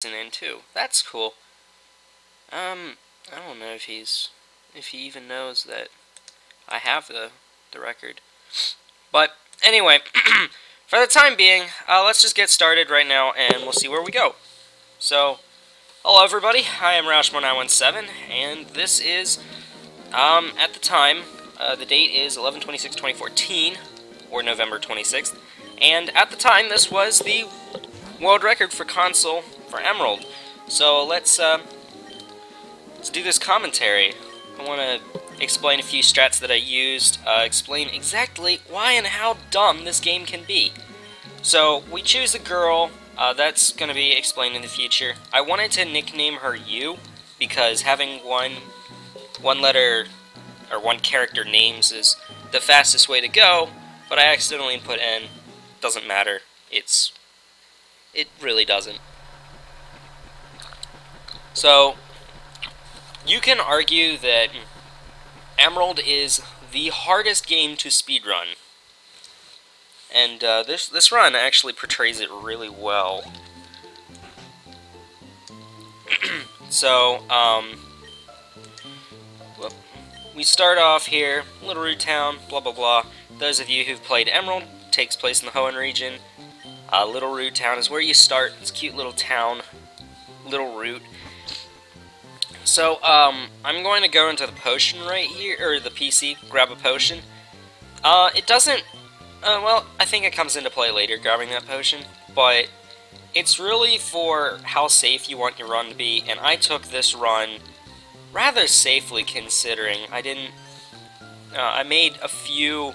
in too. That's cool. I don't know if he even knows that I have the record. But anyway, for the time being, let's just get started right now, and we'll see where we go. So, hello everybody. I am Roushmore917, and this is at the time, the date is 11/26/2014, or November 26th, and at the time this was the world record for console for Emerald. So let's do this commentary. I want to explain a few strats that I used, explain exactly why and how dumb this game can be. So we choose a girl, that's going to be explained in the future. I wanted to nickname her U, because having one letter or one character names is the fastest way to go, but I accidentally put N. Doesn't matter. It really doesn't. So, you can argue that Emerald is the hardest game to speedrun. And this run actually portrays it really well. So, we start off here, Little Root Town, blah blah blah. Those of you who've played Emerald, takes place in the Hoenn region. Little Root Town is where you start. It's a cute little town, Little Root. So, I'm going to go into the potion right here, or the PC, grab a potion. It doesn't, well, I think it comes into play later, grabbing that potion, but it's really for how safe you want your run to be, and I took this run rather safely considering I made a few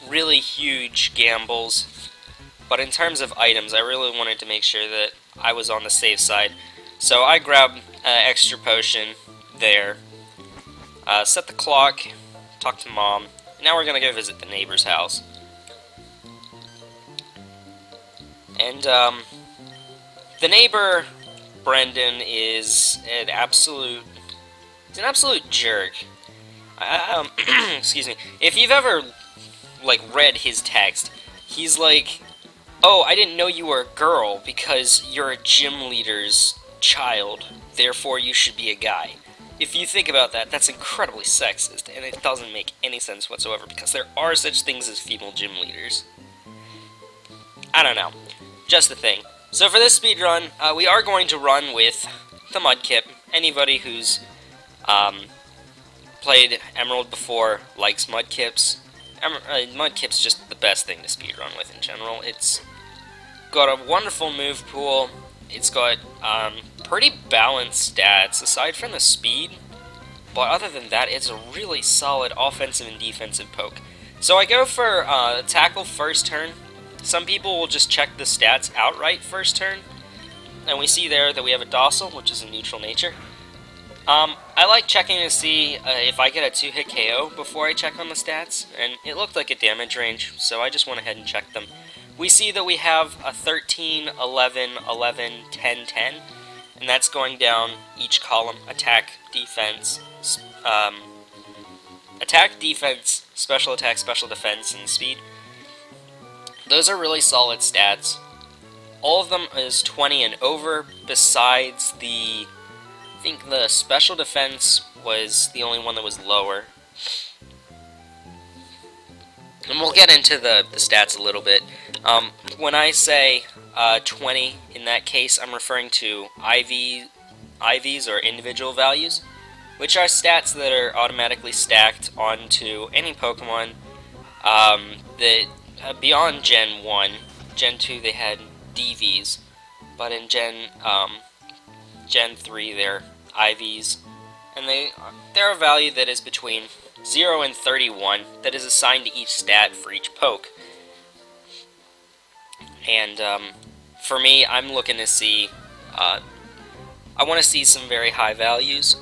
really huge gambles, but in terms of items, I really wanted to make sure that I was on the safe side. So I grabbed extra potion there, set the clock, talk to Mom. Now we're gonna go visit the neighbor's house. And the neighbor, Brendan, is an absolute jerk. Excuse me. If you've ever read his text, he's like, "Oh, I didn't know you were a girl because you're a gym leader's child, therefore you should be a guy." If you think about that, that's incredibly sexist, and it doesn't make any sense whatsoever, because there are such things as female gym leaders. I don't know. Just the thing. So for this speedrun, we are going to run with the Mudkip. Anybody who's played Emerald before likes Mudkips. Mudkip's just the best thing to speedrun with in general. It's got a wonderful move pool. It's got pretty balanced stats, aside from the speed, but other than that, it's a really solid offensive and defensive poke. So I go for tackle first turn. Some people will just check the stats outright first turn, and we see there that we have a docile, which is a neutral nature. I like checking to see if I get a 2-hit KO before I check on the stats, and it looked like a damage range, so I just went ahead and checked them. We see that we have a 13, 11, 11, 10, 10, and that's going down each column: attack, defense, special attack, special defense, and speed. Those are really solid stats. All of them is 20 and over, besides I think the special defense was the only one that was lower. And we'll get into the stats a little bit. When I say 20, in that case, I'm referring to IVs, or individual values, which are stats that are automatically stacked onto any Pokemon that, beyond Gen 1, Gen 2 they had DVs, but in Gen 3 they're IVs, and they're a value that is between 0 and 31 that is assigned to each stat for each poke. And for me, I'm looking to see, I want to see some very high values.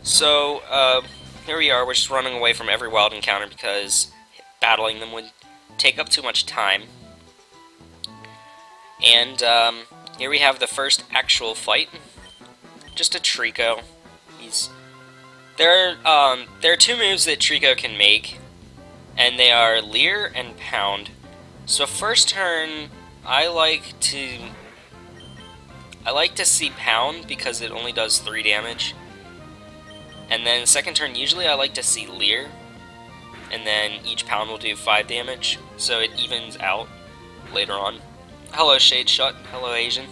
So here we are, we're just running away from every wild encounter because battling them would take up too much time. And here we have the first actual fight. Just a Trico. There are two moves that Trico can make, and they are Leer and Pound. So first turn, I like to I like to see Pound because it only does 3 damage. And then second turn, usually I like to see Leer. And then each Pound will do 5 damage, so it evens out later on. Hello, Shade Shut. Hello, Asian.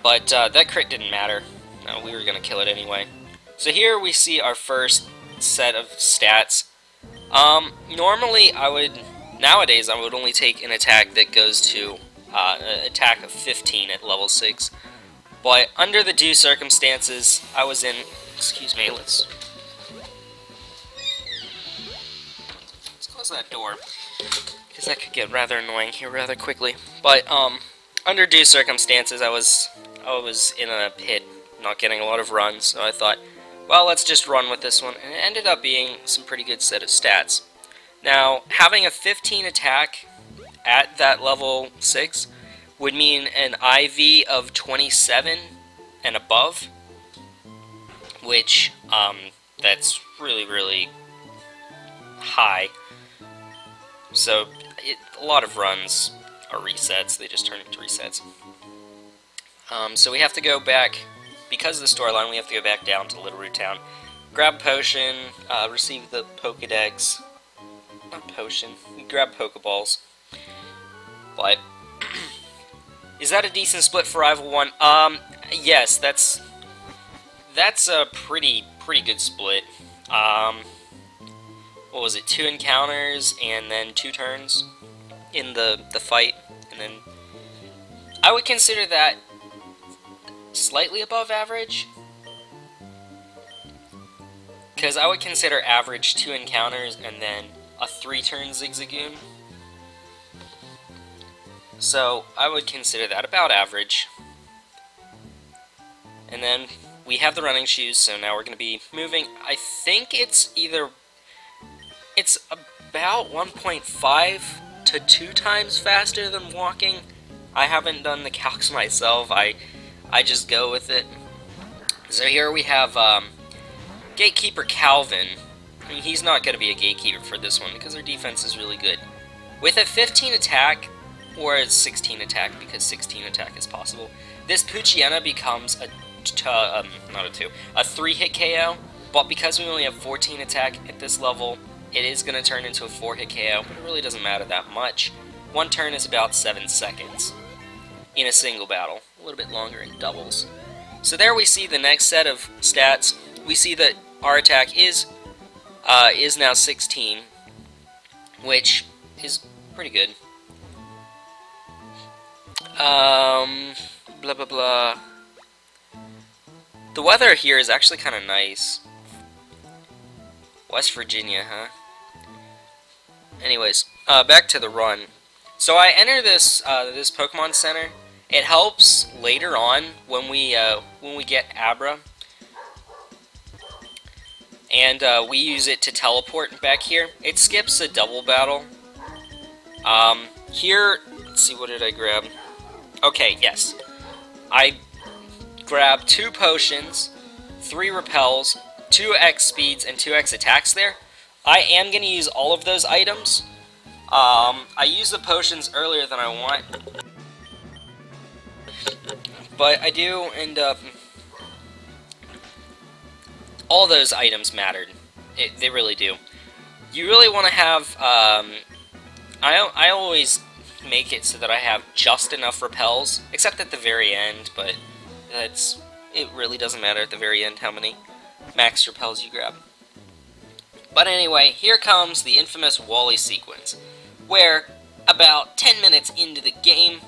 But that crit didn't matter. No, we were going to kill it anyway. So here we see our first set of stats. Normally nowadays I would only take an attack that goes to attack of 15 at level 6. But under the due circumstances, I was in, excuse me, let's close that door, because that could get rather annoying here rather quickly. But under due circumstances, I was in a pit, not getting a lot of runs, so I thought, well, let's just run with this one, and it ended up being some pretty good set of stats. Now, having a 15 attack at that level 6 would mean an IV of 27 and above, which, that's really, really high. So, a lot of runs are resets, they just turn into resets. So we have to go back, because of the storyline, we have to go back down to Little Root Town, grab Potion, receive the Pokedex, not Potion, grab Pokeballs. But, is that a decent split for Rival 1? Yes, that's a pretty good split. What was it, 2 encounters and then 2 turns in the fight, and then I would consider that slightly above average, because I would consider average 2 encounters and then a 3-turn Zigzagoon. So I would consider that about average. And then we have the running shoes, so now we're going to be moving. I think it's about 1.5 to 2 times faster than walking. I haven't done the calcs myself. I just go with it. So here we have Gatekeeper Calvin. I mean, he's not going to be a gatekeeper for this one because their defense is really good. With a 15 attack, or a 16 attack, because 16 attack is possible, this Poochyena becomes a 3-hit KO, but because we only have 14 attack at this level, it is going to turn into a 4-hit KO, but it really doesn't matter that much. 1 turn is about 7 seconds in a single battle, a little bit longer in doubles. So there we see the next set of stats. We see that our attack is now 16, which is pretty good. Blah blah blah. The weather here is actually kind of nice. West Virginia, huh? Anyways, back to the run. So I enter this this Pokemon Center. It helps later on when we get Abra, and we use it to teleport back here. It skips a double battle. Here, let's see, what did I grab? Okay, yes. I grabbed 2 potions, 3 repels, 2x speeds, and 2x attacks there. I am going to use all of those items. I used the potions earlier than I want, but I do end up... all those items mattered. They really do. You really want to have... I always make it so that I have just enough repels, except at the very end, but it really doesn't matter at the very end how many max repels you grab. But anyway, here comes the infamous Wally sequence, where about 10 minutes into the game,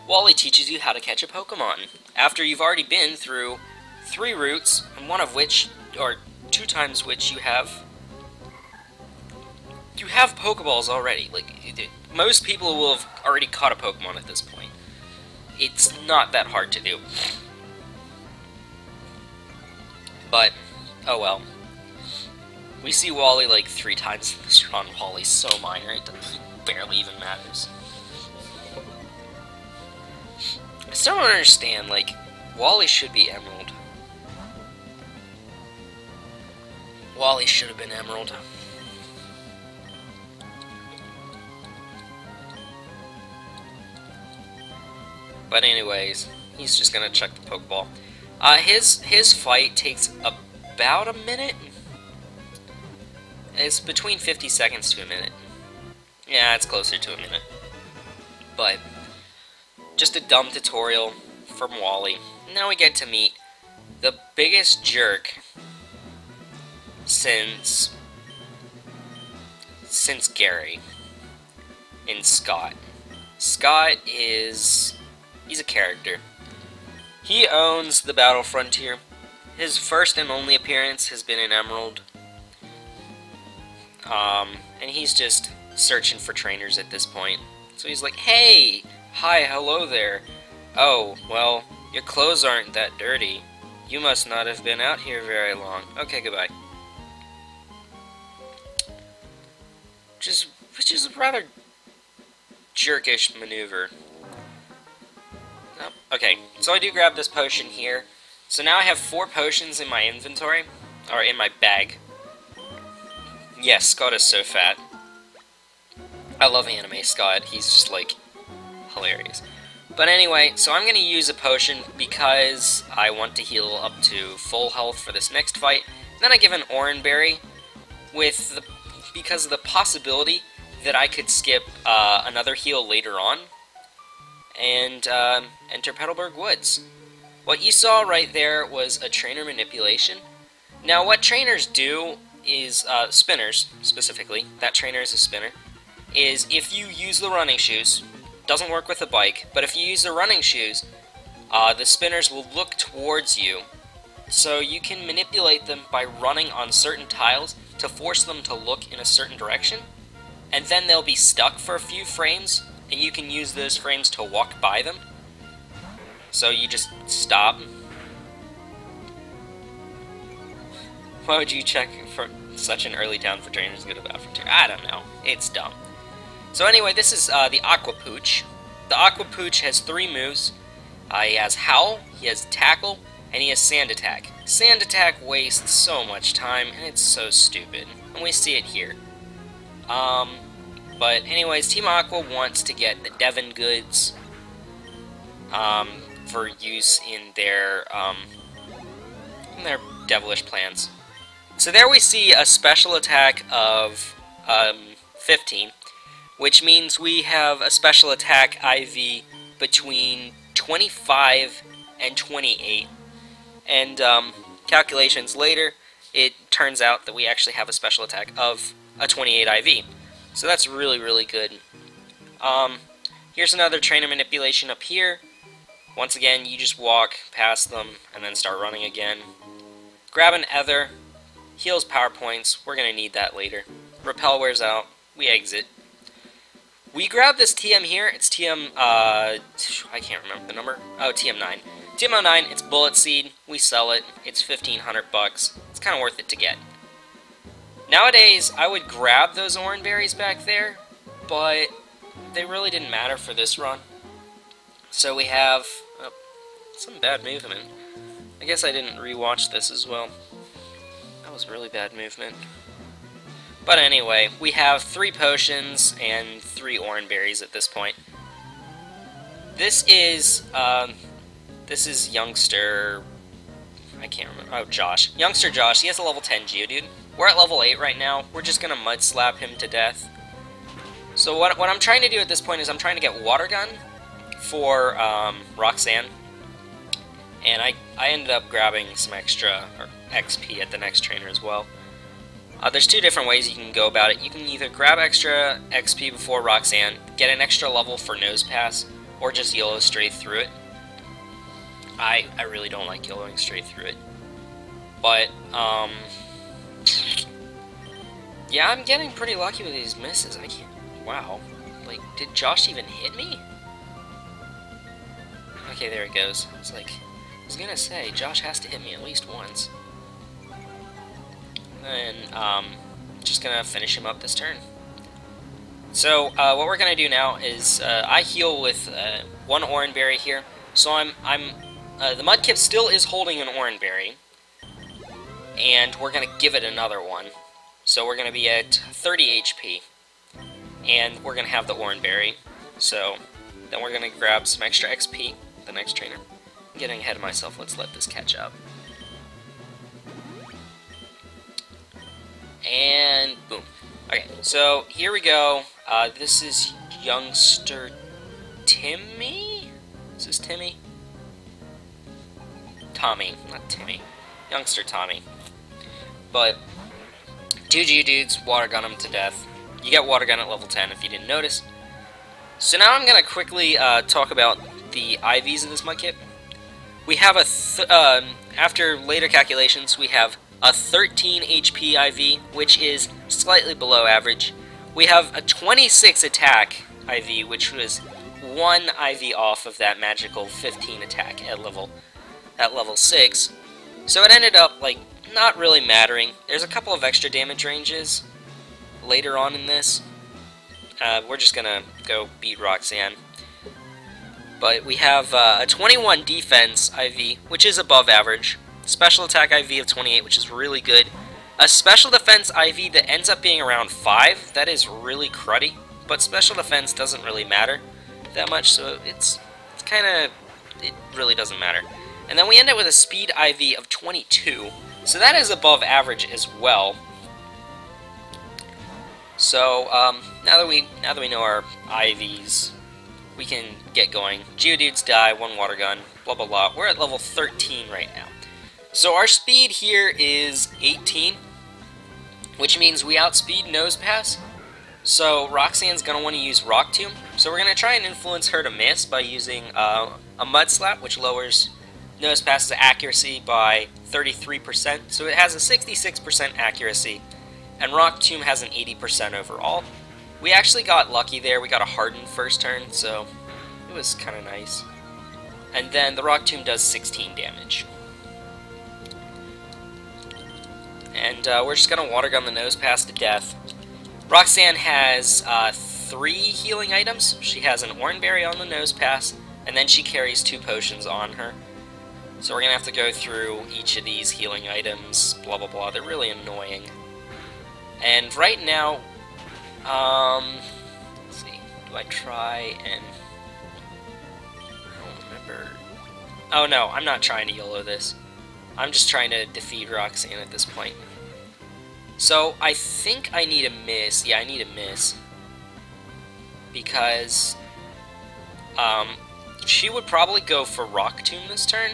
Wally teaches you how to catch a Pokemon, after you've already been through 3 routes, and one of which, or 2 times which, you have Pokeballs already. Like, most people will have already caught a Pokemon at this point. It's not that hard to do. But, oh well. We see Wally like 3 times in this run. Wally's so minor, he barely even matters. I still don't understand, like, Wally should be Emerald. Wally should have been Emerald. But anyways, he's just gonna chuck the Pokeball. His fight takes about a minute. It's between 50 seconds to a minute. Yeah, it's closer to a minute. But just a dumb tutorial from Wally. Now we get to meet the biggest jerk since Gary in Scott. Scott he's a character. He owns the Battle Frontier. His first and only appearance has been in Emerald. And he's just searching for trainers at this point. So he's like, hey, hi, hello there. Oh, well, your clothes aren't that dirty. You must not have been out here very long. Okay, goodbye. Which is a rather jerkish maneuver. Oh, okay, so I do grab this potion here. So now I have 4 potions in my inventory, or in my bag. Yes, Scott is so fat. I love anime Scott, he's just like hilarious. But anyway, so I'm going to use a potion because I want to heal up to full health for this next fight. Then I give an Oran Berry because of the possibility that I could skip another heal later on and enter Petalburg Woods. What you saw right there was a trainer manipulation. Now what trainers do is, spinners specifically, that trainer is a spinner, is if you use the running shoes, doesn't work with the bike, but if you use the running shoes, the spinners will look towards you. So you can manipulate them by running on certain tiles to force them to look in a certain direction, and then they'll be stuck for a few frames, and you can use those frames to walk by them. So you just stop. Why would you check for such an early town for trainers to go to Battle Frontier? I don't know. It's dumb. So anyway, this is the Aqua Pooch. The Aqua Pooch has 3 moves. He has Howl, he has Tackle, and he has Sand Attack. Sand Attack wastes so much time, and it's so stupid. And we see it here. But anyways, Team Aqua wants to get the Devon goods for use in their devilish plans. So there we see a special attack of 15, which means we have a special attack IV between 25 and 28. And calculations later, it turns out that we actually have a special attack of a 28 IV. So that's really, really good. Here's another trainer manipulation up here. Once again, you just walk past them and then start running again. Grab an Ether. Heals power points. We're going to need that later. Repel wears out. We exit. We grab this TM here. It's TM, I can't remember the number. Oh, TM9. TM09, it's Bullet Seed. We sell it. It's 1,500 bucks. It's kind of worth it to get. Nowadays, I would grab those orange berries back there, but they really didn't matter for this run. So we have some bad movement. I guess I didn't rewatch this as well. That was really bad movement. But anyway, we have 3 potions and 3 orange berries at this point. This is youngster, I can't remember, oh, Josh. Youngster Josh, he has a level 10 Geodude. We're at level 8 right now. We're just going to mud slap him to death. So what I'm trying to do at this point is I'm trying to get Water Gun for Roxanne. And I ended up grabbing some extra XP at the next trainer as well. There's 2 different ways you can go about it. You can either grab extra XP before Roxanne, get an extra level for Nose Pass, or just YOLO straight through it. I really don't like YOLOing straight through it. But, yeah, I'm getting pretty lucky with these misses. I can't... Wow. Like, did Josh even hit me? Okay, there it goes. It's like... I was gonna say, Josh has to hit me at least once. And, just gonna finish him up this turn. So, what we're gonna do now is, I heal with, 1 Oran Berry here. So the Mudkip still is holding an Oran Berry. And we're gonna give it another one. So we're gonna be at 30 HP. And we're gonna have the Oran Berry. So, Then we're gonna grab some extra XP, the next trainer. I'm getting ahead of myself, let's let this catch up. And boom. Okay, so here we go. This is youngster Timmy? Is this Timmy? Tommy, not Timmy. Youngster Tommy. But, two Geodudes, water gun him to death. You get water gun at level 10 if you didn't notice. So now I'm going to quickly talk about the IVs in this Mudkip. We have after later calculations, we have a 13 HP IV, which is slightly below average. We have a 26 attack IV, which was 1 IV off of that magical 15 attack at level 6. So it ended up, like, not really mattering. There's a couple of extra damage ranges later on in this. We're just gonna go beat Roxanne. But we have a 21 defense IV, which is above average. Special attack IV of 28, which is really good. A special defense IV that ends up being around 5, that is really cruddy. But special defense doesn't really matter that much, so it really doesn't matter. And then we end up with a speed IV of 22, so that is above average as well. So now that we know our IVs, we can get going. Geodudes die, 1 water gun, blah blah blah. We're at level 13 right now. So our speed here is 18, which means we outspeed Nosepass. So Roxanne's going to want to use Rock Tomb. So we're going to try and influence her to miss by using a Mud Slap, which lowers Nosepass's accuracy by 33%. So it has a 66% accuracy, and Rock Tomb has an 80% overall. We actually got lucky there. We got a Harden first turn, so it was kind of nice. And then the Rock Tomb does 16 damage. And we're just going to Water Gun the Nosepass to death. Roxanne has 3 healing items. She has an Oranberry on the Nosepass, and then she carries 2 potions on her. So we're going to have to go through each of these healing items, blah blah blah. They're really annoying. And right now, let's see, do I try and... I don't remember. Oh no, I'm not trying to YOLO this. I'm just trying to defeat Roxanne at this point. So I think I need a miss. Yeah, I need a miss. Because she would probably go for Rock Tomb this turn,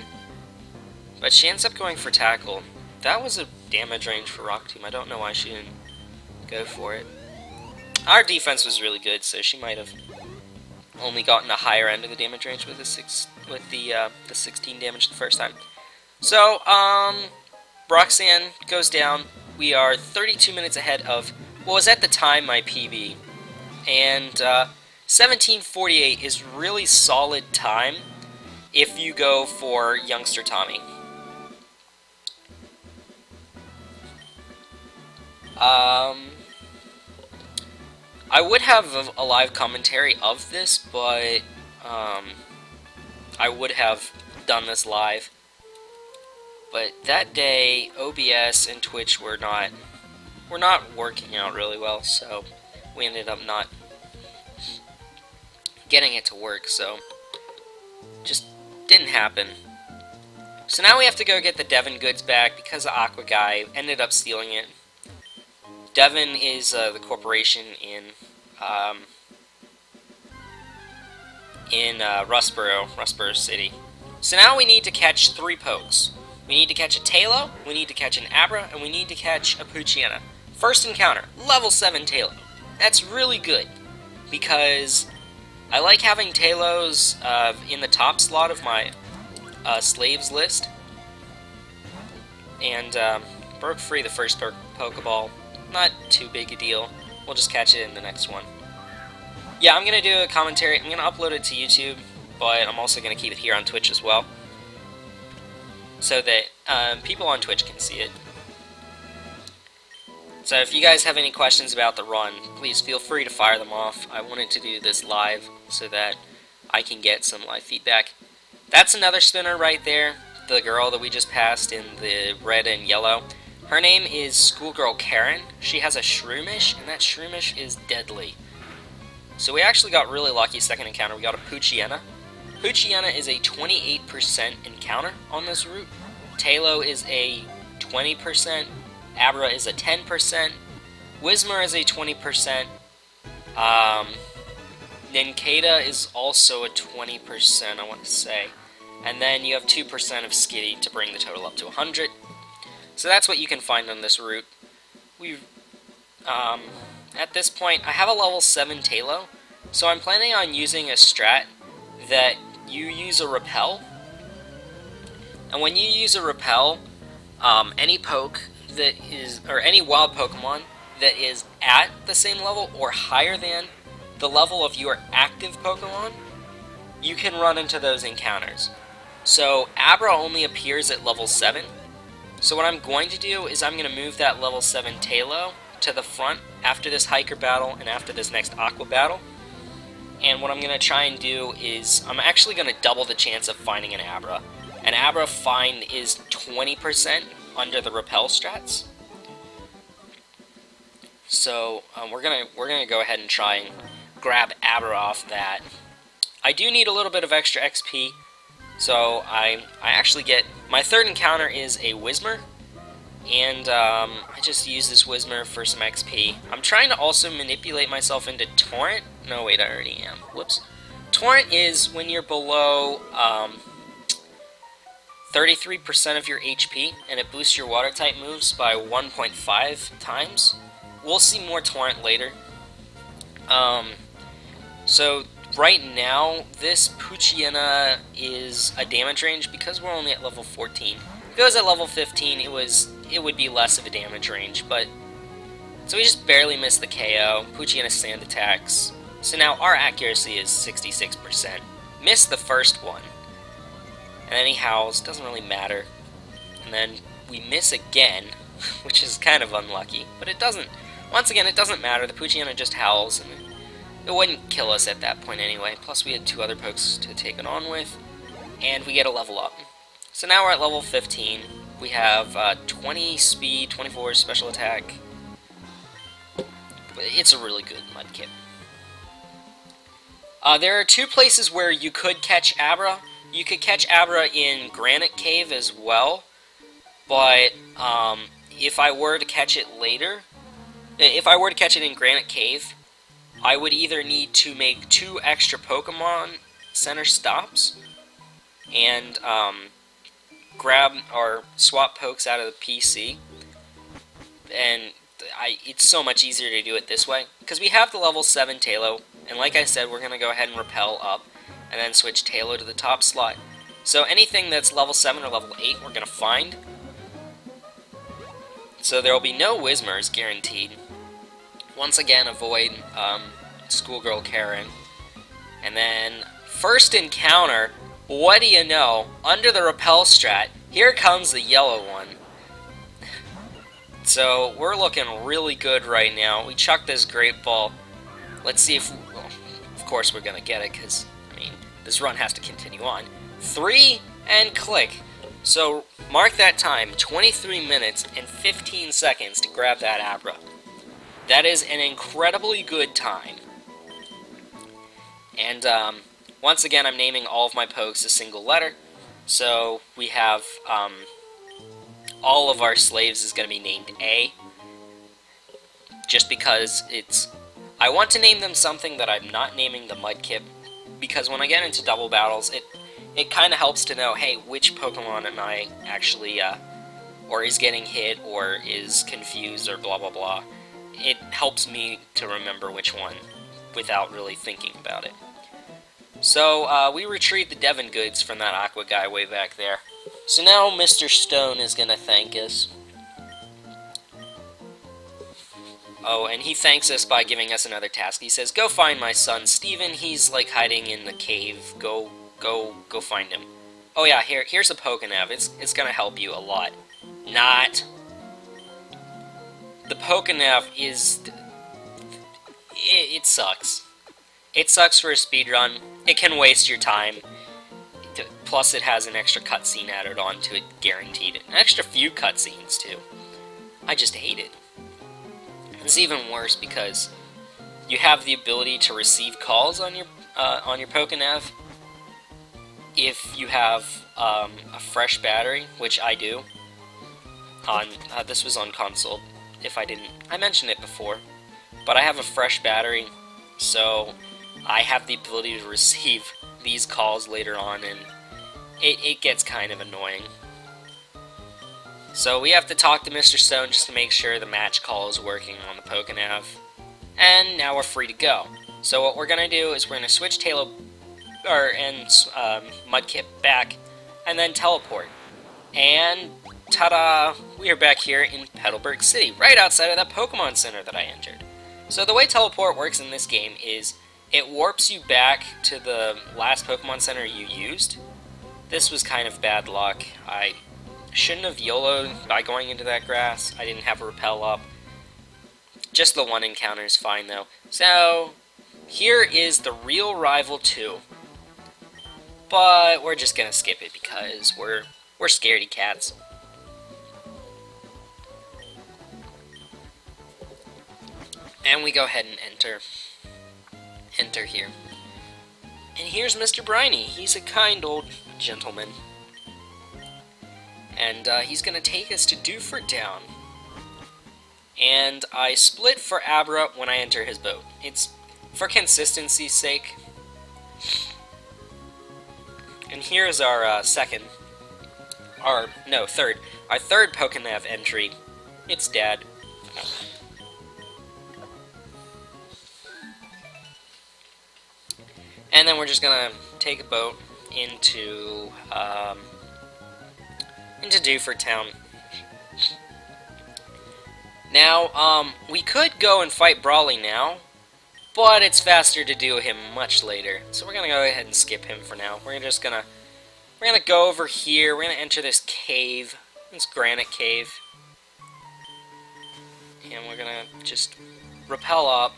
but she ends up going for Tackle. That was a damage range for Rock Tomb. I don't know why she didn't go for it. Our defense was really good, so she might have only gotten the higher end of the damage range with the 16 damage the first time. So Roxanne goes down. We are 32 minutes ahead of what was at the time my PB, and 17:48 is really solid time if you go for youngster Tommy. I would have a live commentary of this, but I would have done this live. But that day, OBS and Twitch were not working out really well, so we ended up not getting it to work, so just didn't happen. So now we have to go get the Devon goods back because the Aqua guy ended up stealing it. Devon is the corporation in Rustboro City. So now we need to catch 3 pokes. We need to catch a Talo, we need to catch an Abra, and we need to catch a Poochyena. First encounter, level 7 Talo. That's really good, because I like having Talos in the top slot of my slaves list. And broke free the first Pokeball. Not too big a deal. We'll just catch it in the next one. Yeah, I'm going to do a commentary. I'm going to upload it to YouTube, but I'm also going to keep it here on Twitch as well, so that people on Twitch can see it. So if you guys have any questions about the run, please feel free to fire them off. I wanted to do this live so that I can get some live feedback. That's another spinner right there, the girl that we just passed in the red and yellow. Her name is Schoolgirl Karen. She has a Shroomish, and that Shroomish is deadly. So we actually got really lucky second encounter. We got a Poochyena. Poochyena is a 28% encounter on this route. Tailo is a 20%. Abra is a 10%. Whismur is a 20%. Nincada is also a 20%, I want to say. And then you have 2% of Skitty to bring the total up to 100. So that's what you can find on this route. At this point, I have a level 7 Tailo, so I'm planning on using a strat that you use a repel. And when you use a repel, any poke that is, or any wild Pokemon that is at the same level or higher than the level of your active Pokemon, you can run into those encounters. So Abra only appears at level 7. So what I'm going to do is I'm going to move that level 7 Tailo to the front after this Hiker battle and after this next Aqua battle. And what I'm going to try and do is I'm actually going to double the chance of finding an Abra. An Abra find is 20% under the repel strats. So we're gonna go ahead and try and grab Abra off that. I do need a little bit of extra XP, so I actually get my third encounter is a Whismur. And I just use this Whismur for some XP. I'm trying to also manipulate myself into Torrent. No, wait, I already am. Whoops. Torrent is when you're below 33% of your HP, and it boosts your Water-type moves by 1.5 times. We'll see more Torrent later. So right now, this Poochyena is a damage range because we're only at level 14. If it was at level 15, it would be less of a damage range, but so we just barely missed the KO. Poochyena sand attacks. So now our accuracy is 66%. Missed the first one. And then he howls, doesn't really matter. And then we miss again, which is kind of unlucky, but it doesn't, once again, it doesn't matter. The Poochyena just howls, and it wouldn't kill us at that point anyway. Plus we had 2 other pokes to take it on with, and we get a level up. So now we're at level 15. We have 20 speed, 24 special attack. It's a really good Mudkip. There are 2 places where you could catch Abra. You could catch Abra in Granite Cave as well, but if I were to catch it later, if I were to catch it in Granite Cave, I would either need to make 2 extra Pokemon Center stops and grab or swap pokes out of the PC, and it's so much easier to do it this way, because we have the level 7 Tailo, and like I said, we're going to go ahead and repel up, and then switch Tailo to the top slot. So anything that's level 7 or level 8 we're going to find. So there will be no Whismurs guaranteed. Once again, avoid Schoolgirl Karen. And then, first encounter, what do you know? Under the repel strat, here comes the yellow one. So we're looking really good right now. We chucked this Great Ball. Let's see if, well, of course we're going to get it, because, I mean, this run has to continue on. 3, and click. So mark that time, 23 minutes and 15 seconds to grab that Abra. That is an incredibly good time. And once again, I'm naming all of my pokes a single letter. So we have all of our slaves is going to be named A. Just because I want to name them something that I'm not naming the Mudkip. Because when I get into double battles, it kind of helps to know, hey, which Pokemon am I actually, or is getting hit, or is confused, or blah blah blah. It helps me to remember which one, without really thinking about it. So, we retrieved the Devon goods from that Aqua guy way back there. So now Mr. Stone is gonna thank us. Oh, and he thanks us by giving us another task. He says, go find my son, Steven. He's, like, hiding in the cave. Go find him. Oh yeah, here's a Pokénav. It's gonna help you a lot. Not. The Pokénav is... It sucks. It sucks for a speedrun. It can waste your time. Plus it has an extra cutscene added on to it, guaranteed. An extra few cutscenes, too. I just hate it. It's even worse because you have the ability to receive calls on your Pokénav if you have a fresh battery, which I do. On this was on console. If I didn't, I mentioned it before, but I have a fresh battery, so I have the ability to receive these calls later on, and it gets kind of annoying. So we have to talk to Mr. Stone just to make sure the match call is working on the Pokénav. And now we're free to go. So what we're gonna do is we're gonna switch Mudkip back, and then teleport. And ta-da! We are back here in Petalburg City, right outside of that Pokemon Center that I entered. So the way teleport works in this game is it warps you back to the last Pokemon Center you used. This was kind of bad luck. I shouldn't have YOLO'd by going into that grass. I didn't have a repel up. Just the one encounter is fine though. So here is the real Rival 2. But we're just gonna skip it because we're scaredy cats. And we go ahead and enter here. And here's Mr. Briny. He's a kind old gentleman. And he's gonna take us to Dewford Down. And I split for Abra when I enter his boat. It's for consistency's sake. And here's our third Pokénav entry. It's Dad. And then we're just gonna take a boat into Dewford Town. Now, we could go and fight Brawly now, but it's faster to do him much later. So we're gonna go ahead and skip him for now. We're gonna go over here. We're gonna enter this cave, this Granite cave, and we're gonna just rappel up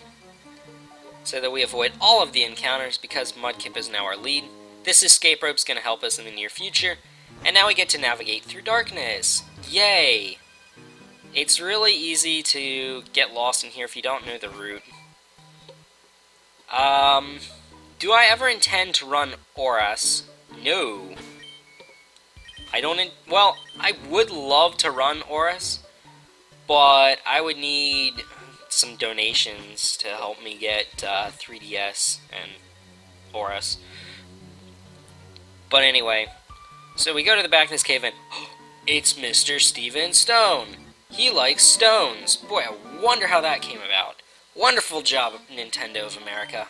so that we avoid all of the encounters because Mudkip is now our lead. This escape rope's gonna help us in the near future, and now we get to navigate through darkness. Yay! It's really easy to get lost in here if you don't know the route. Do I ever intend to run Oras? No. Well, I would love to run Oras, but I would need some donations to help me get 3DS and Oras. But anyway, so we go to the back of this cave and it's Mr. Steven Stone. He likes stones. Boy, I wonder how that came about. Wonderful job, Nintendo of America.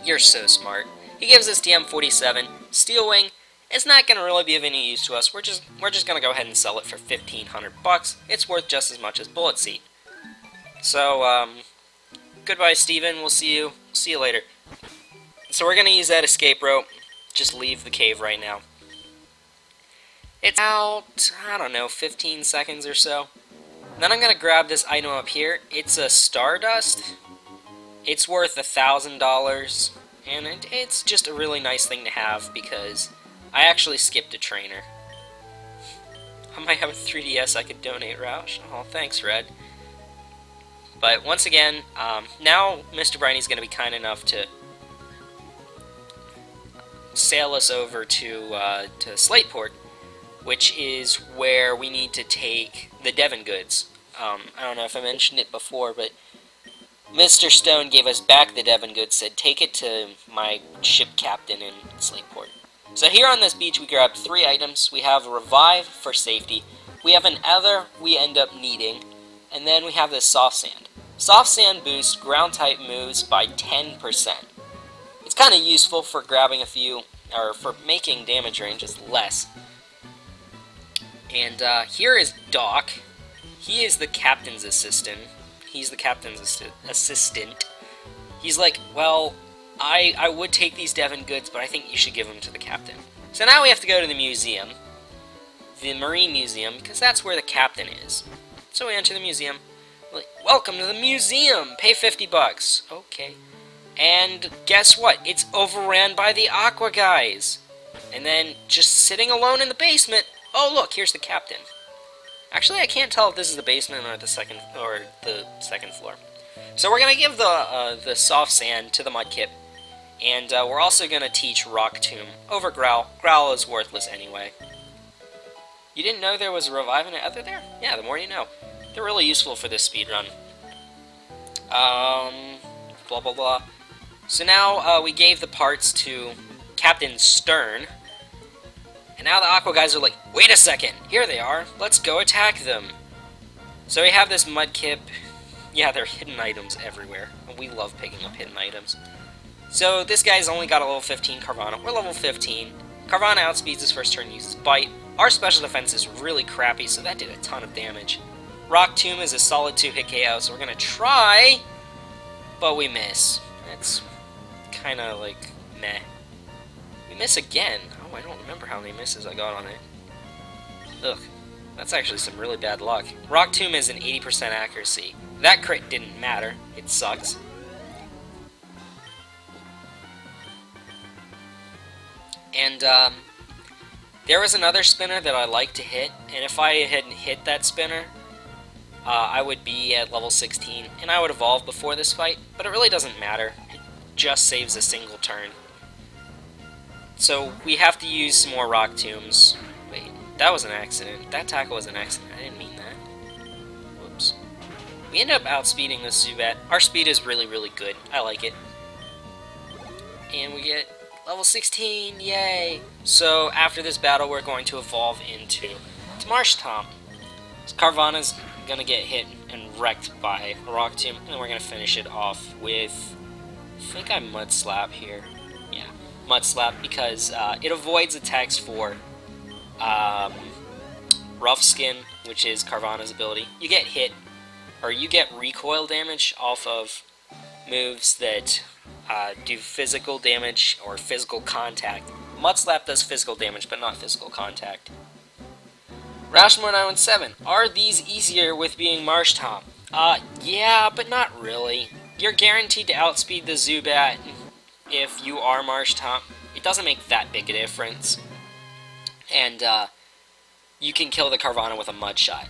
You're so smart. He gives us the M47. Steel Wing. It's not going to really be of any use to us. We're just going to go ahead and sell it for 1,500 bucks. It's worth just as much as Bullet Seed. So, goodbye, Steven. We'll see you later. So we're going to use that escape rope. Just leave the cave right now. It's about, I don't know, 15 seconds or so. Then I'm going to grab this item up here. It's a Stardust. It's worth $1,000. And it's just a really nice thing to have because I actually skipped a trainer. I might have a 3DS I could donate, Roush. Oh, thanks, Red. But once again, now Mr. Briny's going to be kind enough to sail us over to Slateport, which is where we need to take the Devon goods. I don't know if I mentioned it before, but Mr. Stone gave us back the Devon goods, said take it to my ship captain in Slateport. So here on this beach we grabbed 3 items. We have a Revive for safety, we have an Ether we end up needing, and then we have this Soft Sand. Soft Sand boosts ground type moves by 10%. It's kind of useful for grabbing a few, or for making damage ranges less. And here is Doc. He is the captain's assistant. He's the captain's assistant. He's like, well, I would take these Devon goods, but I think you should give them to the captain. So now we have to go to the museum. The Marine Museum, because that's where the captain is. So we enter the museum. Like, welcome to the museum! Pay 50 bucks. Okay. And guess what? It's overran by the Aqua guys. And then, just sitting alone in the basement, oh look, here's the captain. Actually, I can't tell if this is the basement or the second floor. So we're gonna give the soft sand to the Mudkip, and we're also gonna teach Rock Tomb over Growl. Growl is worthless anyway. You didn't know there was a revive in it other there? Yeah, the more you know. They're really useful for this speedrun. Blah blah blah. So now we gave the parts to Captain Stern, and now the Aqua guys are like, wait a second, here they are, let's go attack them. So we have this Mudkip. Yeah, there are hidden items everywhere, and we love picking up hidden items. So this guy's only got a level 15 Carvana. We're level 15. Carvana outspeeds his first turn, uses Bite. Our special defense is really crappy, so that did a ton of damage. Rock Tomb is a solid 2-hit KO, so we're gonna try, but we miss. That's kind of like, meh. We miss again. Oh, I don't remember how many misses I got on it. Ugh, that's actually some really bad luck. Rock Tomb is an 80% accuracy. That crit didn't matter. It sucks. And, there was another spinner that I like to hit, and if I hadn't hit that spinner, I would be at level 16, and I would evolve before this fight, but it really doesn't matter. It just saves a single turn. So we have to use some more Rock Tombs. Wait, that was an accident. That tackle was an accident. I didn't mean that. Whoops. We end up outspeeding this Zubat. Our speed is really, really good. I like it. And we get level 16, yay! So after this battle, we're going to evolve into Marshtomp. So Carvana's gonna get hit and wrecked by a Rock Tomb, and then we're gonna finish it off with, I think I Mud Slap here. Yeah, Mud Slap, because it avoids attacks for Rough Skin, which is Carvana's ability. You get hit, or you get recoil damage off of moves that do physical damage or physical contact. Mud Slap does physical damage, but not physical contact. Rashmore 917, are these easier with being Marshtomp? Yeah, but not really. You're guaranteed to outspeed the Zubat if you are Marshtomp. It doesn't make that big a difference. And, you can kill the Carvana with a Mud Shot.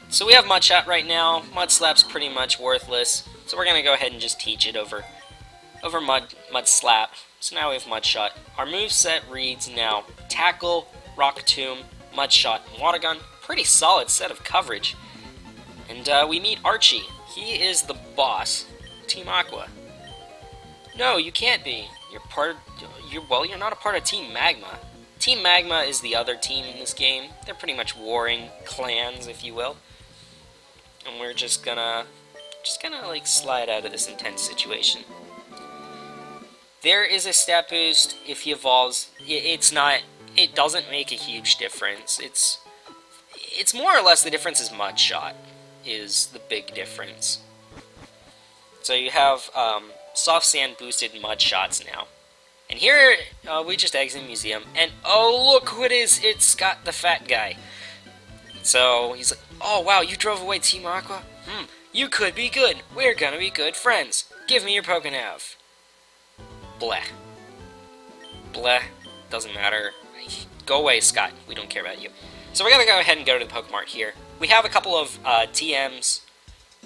So we have Mud Shot right now. Mud Slap's pretty much worthless. So we're gonna go ahead and just teach it over Mud Slap. So now we have Mud Shot. Our moveset reads now Tackle, Rock Tomb, Mud Shot, and Water Gun. Pretty solid set of coverage. And we meet Archie. He is the boss. Team Aqua. No, you can't be. You're not a part of Team Magma. Team Magma is the other team in this game. They're pretty much warring clans, if you will. And we're just gonna like slide out of this intense situation. There is a stat boost if he evolves. It doesn't make a huge difference. It's more or less the difference is Mud Shot is the big difference. So you have soft sand boosted Mud Shots now. And here we just exit the museum, and oh look who it is! It's Scott the fat guy. So he's like, oh wow, you drove away Team Aqua? You could be good. We're gonna be good friends. Give me your Pokenav. Bleh. Bleh. Doesn't matter. Go away, Scott. We don't care about you. So we're gonna go ahead and go to the Pokemart here. We have a couple of TMs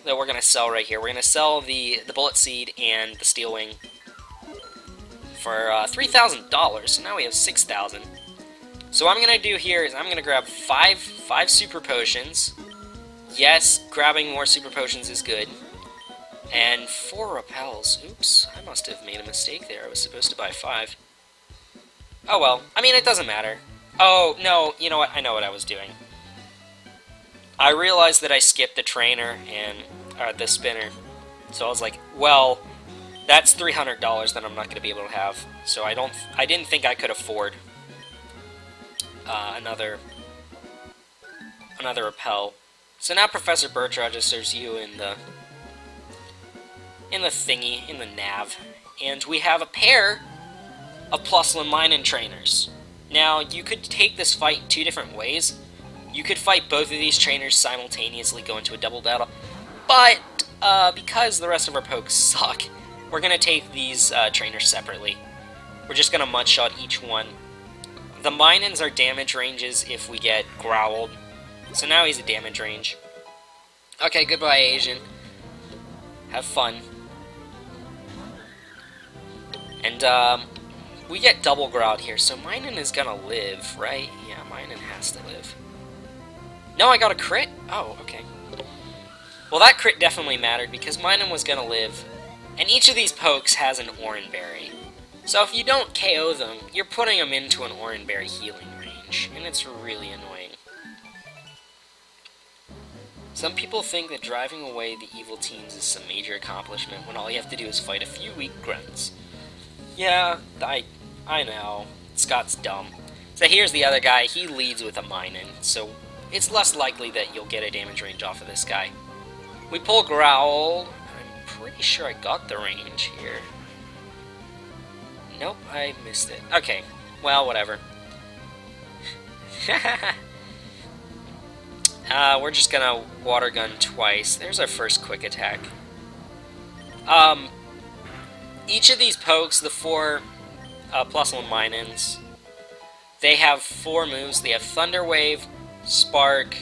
that we're gonna sell right here. We're gonna sell the Bullet Seed and the Steel Wing for $3,000. So now we have $6,000. So what I'm gonna do here is I'm gonna grab five Super Potions. Yes, grabbing more Super Potions is good. And 4 Repels. Oops, I must have made a mistake there. I was supposed to buy 5. Oh well, I mean, it doesn't matter. Oh, no, you know what? I know what I was doing. I realized that I skipped the trainer and the spinner. So I was like, well, that's $300 that I'm not going to be able to have. So I didn't think I could afford another Repel. So now Professor Birch registers you in the thingy, in the nav. And we have a pair of Plusland Minun trainers. Now, you could take this fight 2 different ways. You could fight both of these trainers simultaneously, go into a double battle. But, because the rest of our pokes suck, we're going to take these trainers separately. We're just going to Mud Shot each one. The Minuns are damage ranges if we get growled. So now he's a damage range. Okay, goodbye, Asian. have fun. And, we get double growled here, so Minun is gonna live, right? Yeah, Minun has to live. No, I got a crit? Oh, okay. Well, that crit definitely mattered, because Minun was gonna live. And each of these pokes has an Oranberry. So if you don't KO them, you're putting them into an Oranberry healing range, and it's really annoying. Some people think that driving away the evil teens is some major accomplishment when all you have to do is fight a few weak grunts. Yeah, I know. Scott's dumb. So here's the other guy. He leads with a Minun, so it's less likely that you'll get a damage range off of this guy. We pull Growl. I'm pretty sure I got the range here. Nope, I missed it. Okay, well, whatever. We're just gonna Water Gun twice. There's our first quick attack. Each of these pokes, the 4 +1 Minuns, they have 4 moves. They have Thunder Wave, Spark,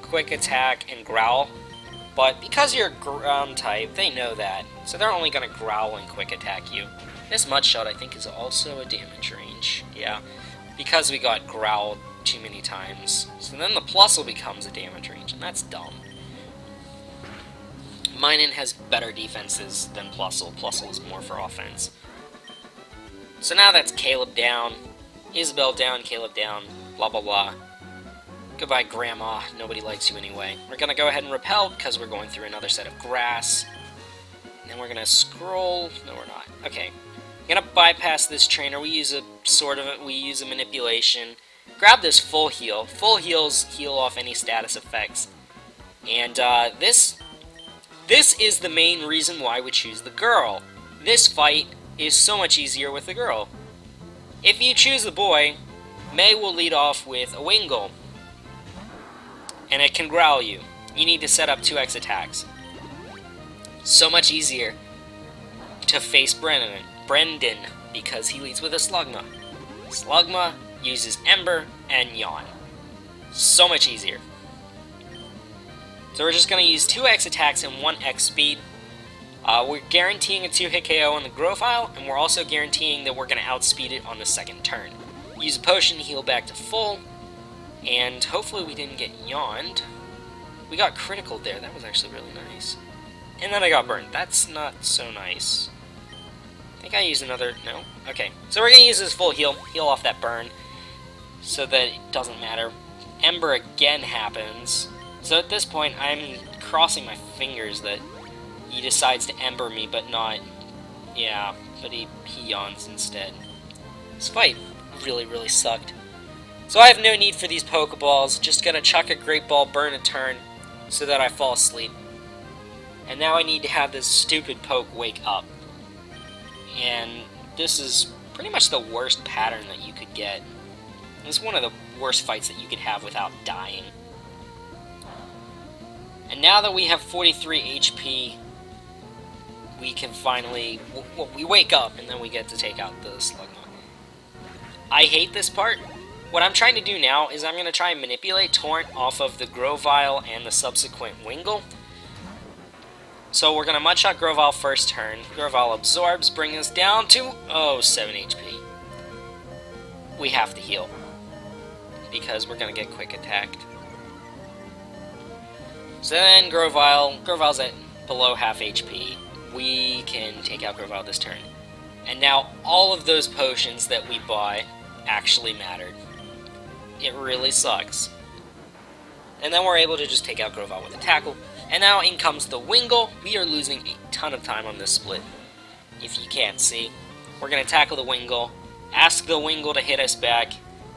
Quick Attack, and Growl. But because you're ground type, they know that. So they're only going to Growl and Quick Attack you. This Mudshot, I think, is also a damage range. Yeah, because we got Growled too many times. So then the Plusle becomes a damage range, and that's dumb. Minun has better defenses than Plusle. Plusle is more for offense. So now that's Caleb down, Isabel down, Caleb down, blah blah blah. Goodbye, Grandma. Nobody likes you anyway. We're gonna go ahead and repel because we're going through another set of grass. And then we're gonna scroll. No, we're not. Okay. We're gonna bypass this trainer. We use a manipulation. Grab this full heal. Full heals heal off any status effects. And this is the main reason why we choose the girl. This fight is so much easier with the girl. If you choose the boy, May will lead off with a Wingull. And it can growl you. You need to set up 2x attacks. So much easier to face Brendan because he leads with a Slugma. Slugma uses Ember and Yawn. So much easier. So we're just going to use 2x attacks and 1x speed. We're guaranteeing a 2-hit KO on the Growfile, and we're also guaranteeing that we're going to outspeed it on the second turn. Use a potion to heal back to full, and hopefully we didn't get yawned. We got critical there, that was actually really nice. And then I got burned, that's not so nice. I think I used another, no? Okay, so we're going to use this full heal off that burn, so that it doesn't matter. Ember again happens. So at this point, I'm crossing my fingers that he decides to Ember me, but not... Yeah, but he yawns instead. This fight really, really sucked. So I have no need for these Pokeballs, just gonna chuck a Great Ball, burn a turn, so that I fall asleep. And now I need to have this stupid poke wake up. And this is pretty much the worst pattern that you could get. It's one of the worst fights that you could have without dying. And now that we have 43 HP, we can finally... we wake up, and then we get to take out the Slugma. I hate this part. What I'm trying to do now is I'm going to try and manipulate Torrent off of the Grovyle and the subsequent Wingull. So we're going to Mudshot Grovyle first turn. Grovyle absorbs, bringing us down to, 7 HP. We have to heal, because we're going to get quick attacked. So then Grovyle's at below half HP. We can take out Grovyle this turn. And now all of those potions that we bought actually mattered. It really sucks. And then we're able to just take out Grovyle with a Tackle. And now in comes the Wingull. We are losing a ton of time on this split, if you can't see. We're going to tackle the Wingull, ask the Wingull to hit us back,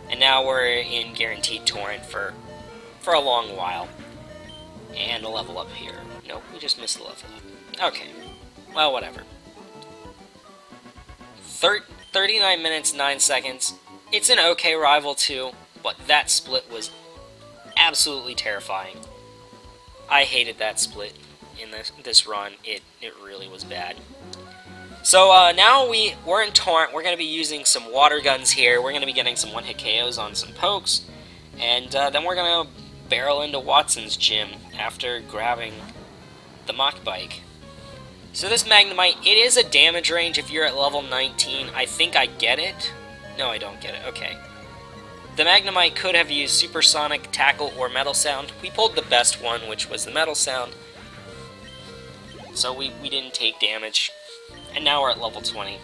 and now we're in guaranteed Torrent for a long while. And a level up here. Nope, we just missed the level up. Okay. Well, whatever. 39 minutes, 9 seconds. It's an okay rival too, but that split was absolutely terrifying. I hated that split in this run. It really was bad. So now we're in Torrent. We're going to be using some water guns here. We're going to be getting some one-hit KOs on some pokes. And then we're going to barrel into Watson's gym after grabbing the Mach Bike. So this Magnemite, it is a damage range if you're at level 19. I think I get it. No, I don't get it. Okay. The Magnemite could have used Supersonic, Tackle, or Metal Sound. We pulled the best one, which was the Metal Sound. So we didn't take damage. And now we're at level 20.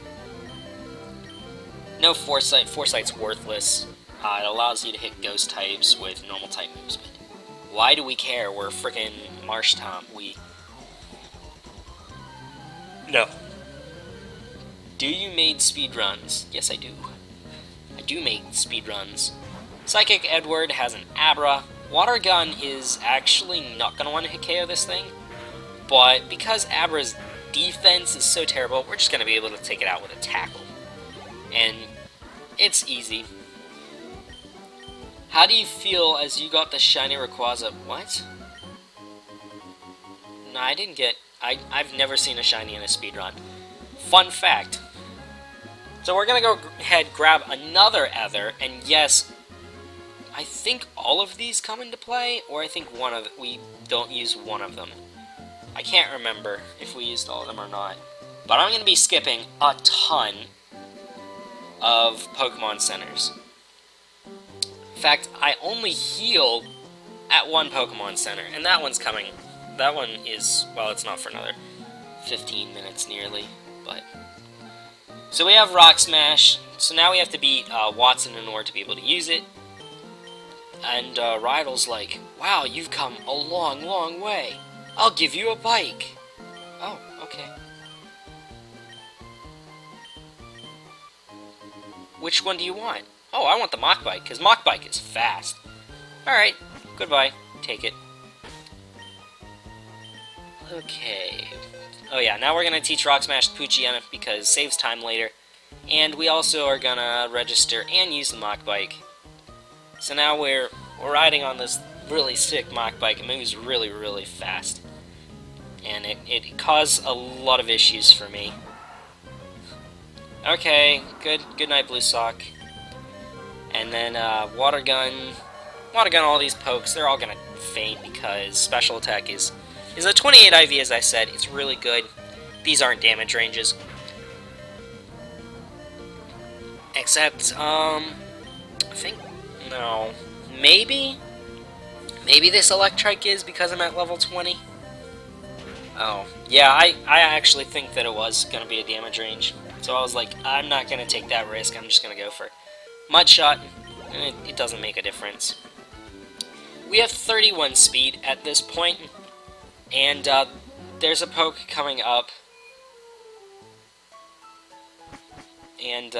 No Foresight. Foresight's worthless. It allows you to hit ghost types with normal type moves, but why do we care? We're frickin' Marsh Tom. No. Do you make speedruns? Yes, I do. I do make speedruns. Psychic Edward has an Abra. Water Gun is actually not going to want to hit KO this thing, but because Abra's defense is so terrible, we're just going to be able to take it out with a Tackle. And it's easy. How do you feel as you got the Shiny Rayquaza? What? No, I didn't get... I've never seen a Shiny in a speedrun. Fun fact. So we're going to go ahead, grab another Ether, and yes, I think all of these come into play, or I think we don't use one of them. I can't remember if we used all of them or not. But I'm going to be skipping a ton of Pokemon Centers. In fact, I only heal at one Pokemon Center, and that one's coming. That one is, well, it's not for another 15 minutes nearly, but... So we have Rock Smash, so now we have to beat Watson in order to be able to use it. And Rydell's like, wow, you've come a long, long way. I'll give you a bike. Oh, okay. Which one do you want? Oh, I want the Mach Bike, because Mach Bike is fast. Alright, goodbye. Take it. Okay. Oh yeah, now we're going to teach Rock Smash to Poochyena because it saves time later. And we also are going to register and use the Mach Bike. So now we're riding on this really sick Mach Bike. It moves really, really fast. And it caused a lot of issues for me. Okay, good night, Blue Sock. And then Water Gun, all these pokes, they're all gonna faint because special attack is a 28 IV, as I said. It's really good. These aren't damage ranges. Except, I think, no, maybe this Electrike is because I'm at level 20. Oh, yeah, I actually think that it was gonna be a damage range. So I was like, I'm not gonna take that risk, I'm just gonna go for it. Mud Shot, it doesn't make a difference. We have 31 speed at this point, and there's a poke coming up, and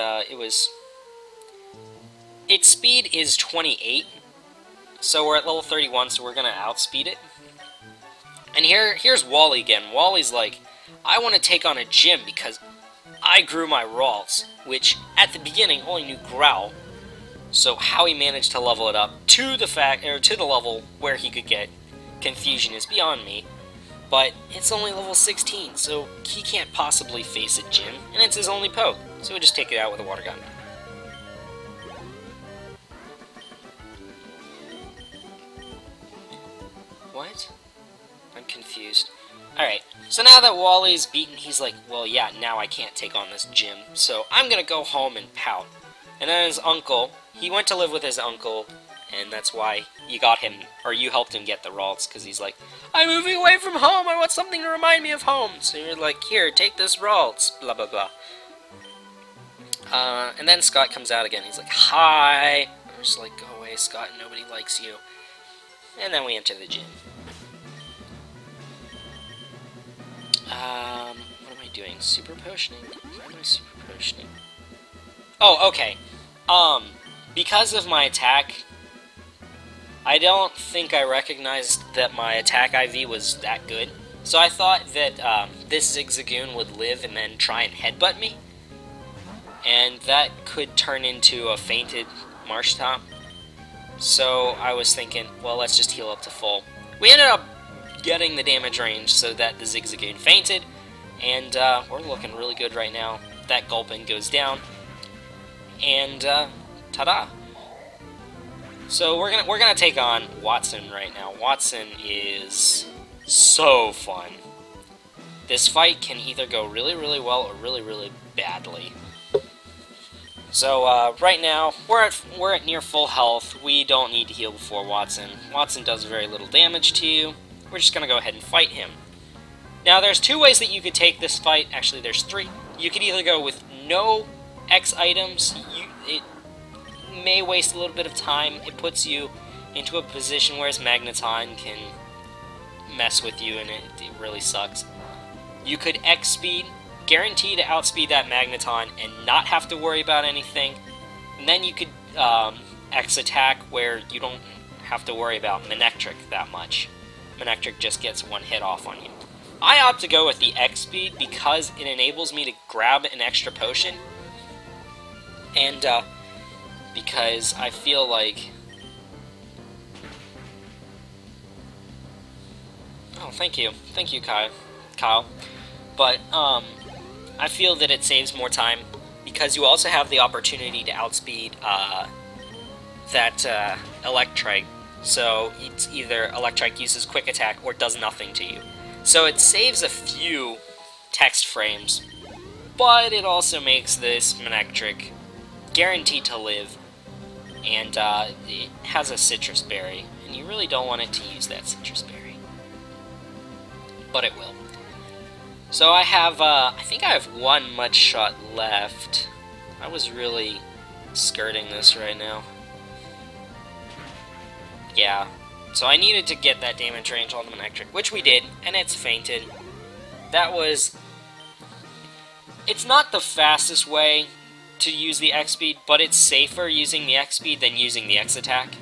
its speed is 28, so we're at level 31, so we're gonna outspeed it. And here's Wally again. Wally's like, I want to take on a gym because I grew my Ralts, which at the beginning only knew Growl. So how he managed to level it up to the level where he could get Confusion is beyond me. But it's only level 16, so he can't possibly face a gym, and it's his only poke. So we'll just take it out with a Water Gun. What? I'm confused. Alright, so now that Wally's beaten, he's like, well, yeah, now I can't take on this gym, so I'm gonna go home and pout. And then his uncle, he went to live with his uncle, and that's why you helped him get the Ralts, because he's like, I'm moving away from home, I want something to remind me of home. So you're like, here, take this Ralts, blah, blah, blah. And then Scott comes out again, he's like, hi. I'm just like, go away, Scott, nobody likes you. And then we enter the gym. What am I doing? Super potioning? Why am I super potioning? Oh, okay. Because of my attack, I don't think I recognized that my attack IV was that good. So I thought that this Zigzagoon would live and then try and headbutt me. And that could turn into a fainted Marsh Top. So I was thinking, well, let's just heal up to full. We ended up getting the damage range so that the Zigzagoon fainted, and we're looking really good right now. That Gulpin goes down, and ta-da! So we're gonna take on Watson right now. Watson is so fun. this fight can either go really, really well or really, really badly. So, right now, we're at near full health. We don't need to heal before Watson. Watson does very little damage to you. We're just going to go ahead and fight him. Now, there's two ways that you could take this fight. Actually, there's three. You could either go with no X items. It may waste a little bit of time. It puts you into a position where his Magneton can mess with you, and it really sucks. You could X speed, guarantee to outspeed that Magneton and not have to worry about anything. And then you could X attack where you don't have to worry about Manectric that much. Manectric just gets one hit off on you. I opt to go with the X speed because it enables me to grab an extra potion. And because I feel like... Oh, thank you. Thank you, Kyle. But, I feel that it saves more time, because you also have the opportunity to outspeed, that, Electrike. So, it's either Electrike uses Quick Attack or does nothing to you. So it saves a few text frames, but it also makes this Manectric guaranteed to live, and, it has a Citrus Berry, and you really don't want it to use that Citrus Berry. But it will. So I have, I think I have one Mud Shot left. I was really skirting this right now. Yeah. So I needed to get that damage range on the Manectric, which we did, and it's fainted. That was... It's not the fastest way to use the X-Speed, but it's safer using the X-Speed than using the X-Attack.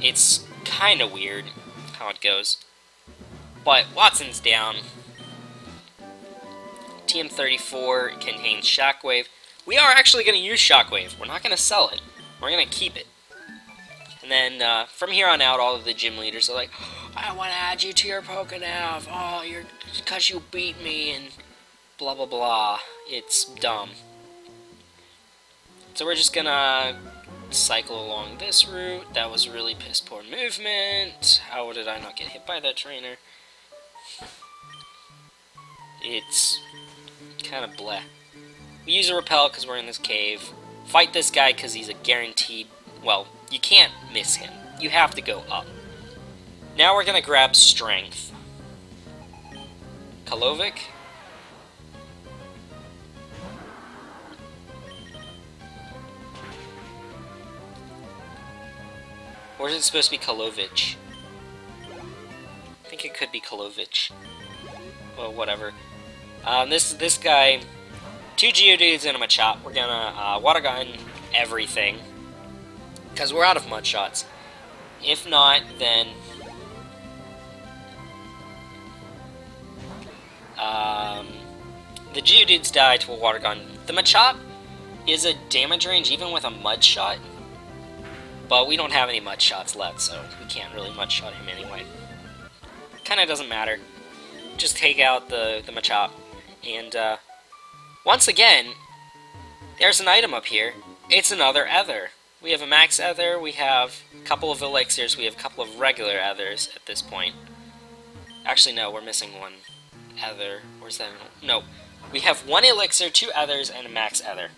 It's kind of weird how it goes. But Watson's down. TM34 contains Shockwave. We are actually going to use Shockwave. We're not going to sell it. We're going to keep it. And then, from here on out, all of the gym leaders are like, I want to add you to your Pokédev. Oh, you're... because you beat me, and blah, blah, blah. It's dumb. So we're just going to cycle along this route. That was really piss-poor movement. How did I not get hit by that trainer? It's kind of bleh. We use a Repel because we're in this cave. Fight this guy because he's a guaranteed... Well, you can't miss him. You have to go up. Now we're going to grab Strength. Kalovic. Or is it supposed to be Kalovich? I think it could be Kalovich. Well, whatever. This guy... 2 Geodudes and a Machop. We're gonna Water Gun everything. Because we're out of Mud Shots. If not, then... the Geodudes die to a Water Gun. The Machop is a damage range even with a Mud Shot. But we don't have any Mud Shots left, so we can't really Mud Shot him anyway. Kinda doesn't matter. Just take out the Machop. And, once again, there's an item up here. It's another Ether. We have a Max Ether, we have a couple of Elixirs, we have a couple of regular Ethers at this point. Actually, no, we're missing one Ether. Where's that? No. We have one Elixir, 2 Ethers, and a Max Ether.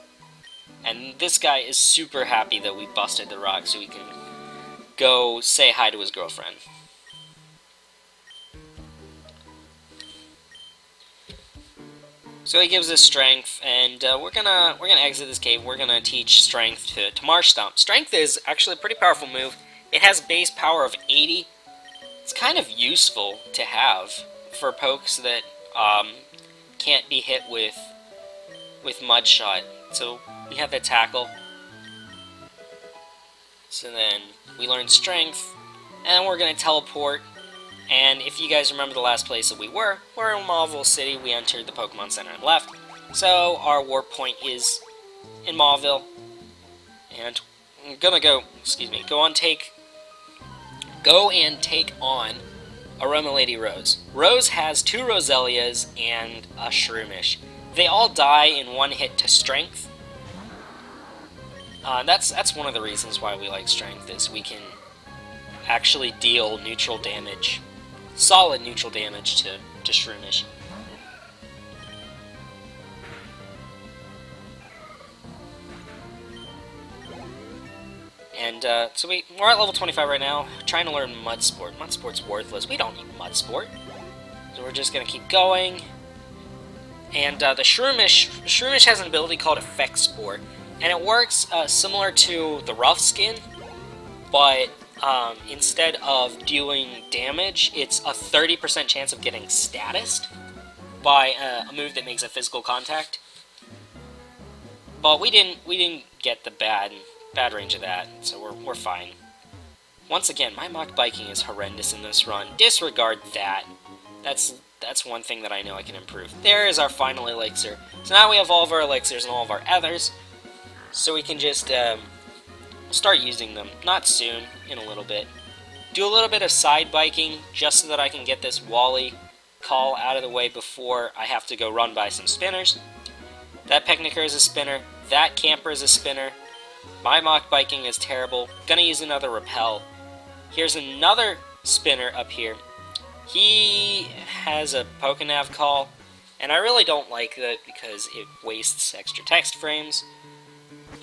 And this guy is super happy that we busted the rock so we can go say hi to his girlfriend. So he gives us Strength, and we're gonna exit this cave. We're gonna teach Strength to Marsh Stomp. Strength is actually a pretty powerful move. It has base power of 80. It's kind of useful to have for pokes that can't be hit with Mud Shot. So we have the Tackle. So then we learn Strength, and we're gonna teleport. And if you guys remember the last place that we're in Mauville City. We entered the Pokemon Center and left. So our warp point is in Mauville. And I'm gonna go and take on Aroma Lady Rose. Rose has 2 Roselias and a Shroomish. They all die in one hit to Strength. That's one of the reasons why we like Strength, is we can actually deal neutral damage. Solid neutral damage to Shroomish. And so we're at level 25 right now, trying to learn Mud Sport. Mud Sport's worthless. We don't need Mud Sport. So we're just going to keep going. And the Shroomish has an ability called Effect Sport. And it works similar to the Rough Skin, but instead of dealing damage, it's a 30% chance of getting statused by a move that makes a physical contact. But we didn't get the bad range of that, so we're fine. Once again, my mock biking is horrendous in this run. Disregard that. That's one thing that I know I can improve. There is our final elixir. So now we have all of our elixirs and all of our ethers, so we can just start using them. Not soon, in a little bit. Do a little bit of side biking, just so that I can get this Wally call out of the way before I have to go run by some spinners. That Picnicker is a spinner. That Camper is a spinner. My mock biking is terrible. Gonna use another repel. Here's another spinner up here. He has a Pokenav call, and I really don't like that because it wastes extra text frames.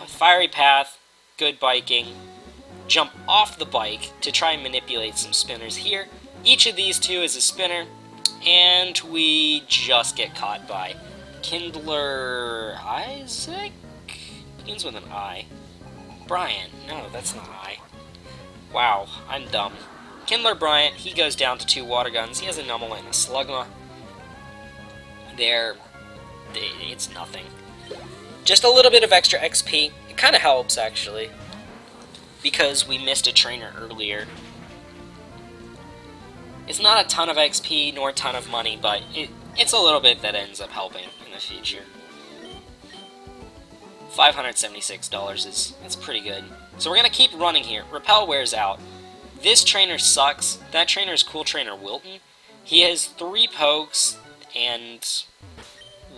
A Fiery Path, good biking. Jump off the bike to try and manipulate some spinners here. Each of these two is a spinner, and we just get caught by Kindler Isaac? Begins with an I. Brian. No, that's not I. Wow, I'm dumb. Kindler Bryant, he goes down to 2 water guns. He has a Numel and a Slugma. It's nothing. Just a little bit of extra XP. It kind of helps, actually, because we missed a trainer earlier. It's not a ton of XP, nor a ton of money, but it's a little bit that ends up helping in the future. $576 is pretty good. So we're going to keep running here. Repel wears out. This trainer sucks. That trainer is Cool Trainer Wilton. He has 3 pokes, and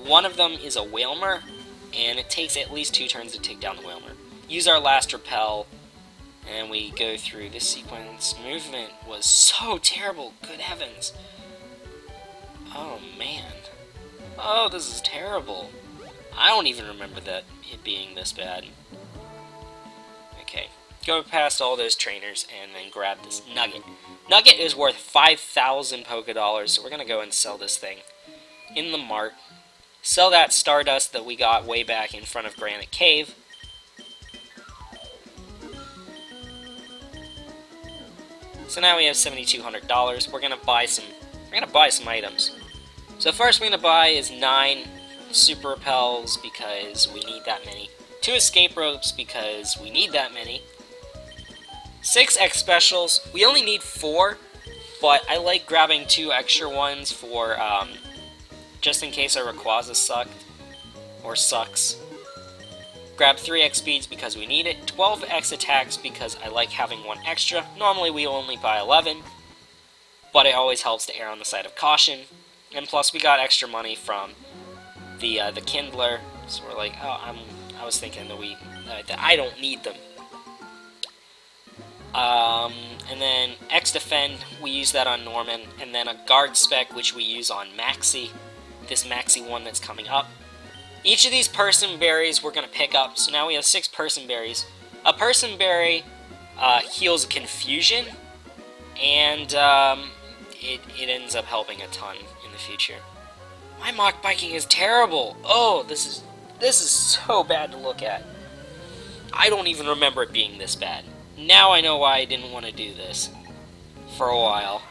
one of them is a Whalmer, and it takes at least 2 turns to take down the Whalmer. Use our last repel, and we go through this sequence. Movement was so terrible. Good heavens. Oh, man. Oh, this is terrible. I don't even remember that it being this bad. Okay. Go past all those trainers and then grab this Nugget. Nugget is worth 5,000 Poké-Dollars, so we're going to go and sell this thing in the mart. Sell that Stardust that we got way back in front of Granite Cave. So now we have $7,200. We're going to buy some items. So first we're going to buy is 9 Super Repels because we need that many. 2 Escape Ropes because we need that many. 6 X Specials. We only need 4, but I like grabbing 2 extra ones for just in case our Rayquaza sucks. Grab 3 X Speeds because we need it. 12 X Attacks because I like having 1 extra. Normally we only buy 11, but it always helps to err on the side of caution. And plus we got extra money from the Kindler, so we're like, oh, I was thinking that I don't need them. And then X Defend, we use that on Norman, and then a Guard Spec, which we use on Maxie, this Maxie one that's coming up. Each of these Person Berries we're going to pick up, so now we have 6 Person Berries. A Person Berry heals Confusion, and it ends up helping a ton in the future. My mock biking is terrible! Oh, this is so bad to look at. I don't even remember it being this bad. Now I know why I didn't want to do this for a while.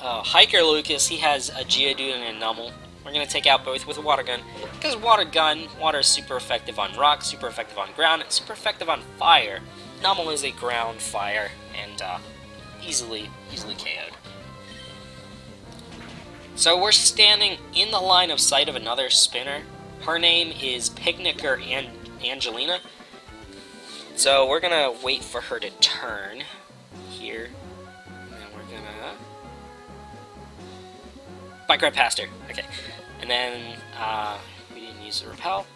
Hiker Lucas, he has a Geodude and a Numel. We're going to take out both with a Water Gun, because water is super effective on rock, super effective on ground, and super effective on fire. Numel is a ground fire, and easily KO'd. So we're standing in the line of sight of another spinner. Her name is Picnicker and Angelina. So we're gonna wait for her to turn here, and then we're gonna bike right past her. Okay, and then we didn't use the repel.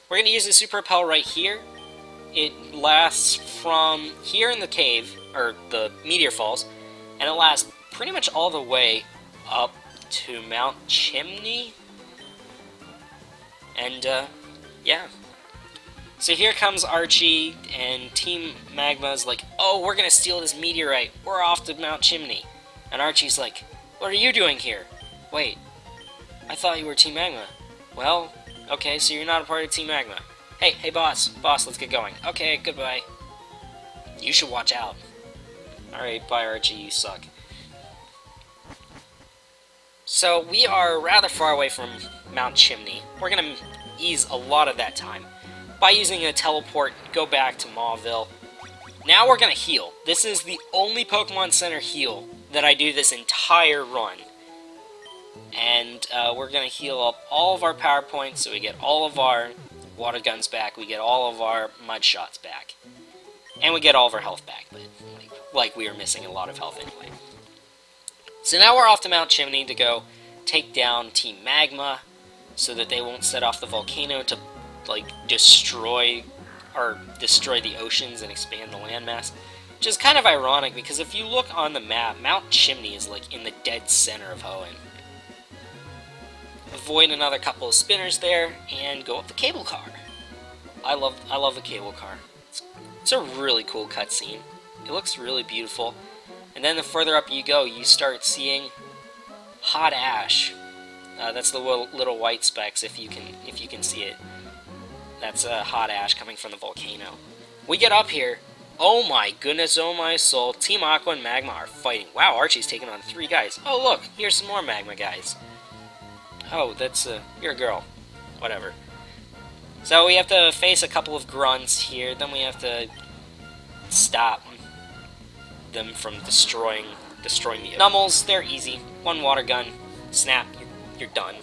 We're gonna use the super repel right here. It lasts from here in the cave, or the meteor falls, and it lasts pretty much all the way up to Mount Chimney. And yeah. So here comes Archie, and Team Magma's like, oh, we're gonna steal this meteorite. We're off to Mount Chimney. And Archie's like, what are you doing here? Wait, I thought you were Team Magma. Well, okay, so you're not a part of Team Magma. Hey, boss, let's get going. Okay, goodbye. You should watch out. Alright, bye Archie, you suck. So, we are rather far away from Mount Chimney. We're gonna ease a lot of that time by using a teleport, go back to Mauville. Now we're gonna heal. This is the only Pokemon Center heal that I do this entire run. And we're gonna heal up all of our power points, so we get all of our water guns back, we get all of our mud shots back. And we get all of our health back, but like we were missing a lot of health anyway. So now we're off to Mount Chimney to go take down Team Magma, so that they won't set off the volcano to, like, destroy the oceans and expand the landmass. Which is kind of ironic, because if you look on the map, Mount Chimney is, like, in the dead center of Hoenn. Avoid another couple of spinners there, and go up the cable car. I love the cable car. It's a really cool cutscene. It looks really beautiful. And then the further up you go, you start seeing hot ash. That's the little white specks, if you can see it. That's hot ash coming from the volcano. We get up here. Oh my goodness, oh my soul. Team Aqua and Magma are fighting. Wow, Archie's taking on 3 guys. Oh look, here's some more Magma guys. Oh, that's you're a girl. Whatever. So we have to face a couple of grunts here. Then we have to stop them from destroying the Nummels. They're easy. 1 water gun. Snap. You're done.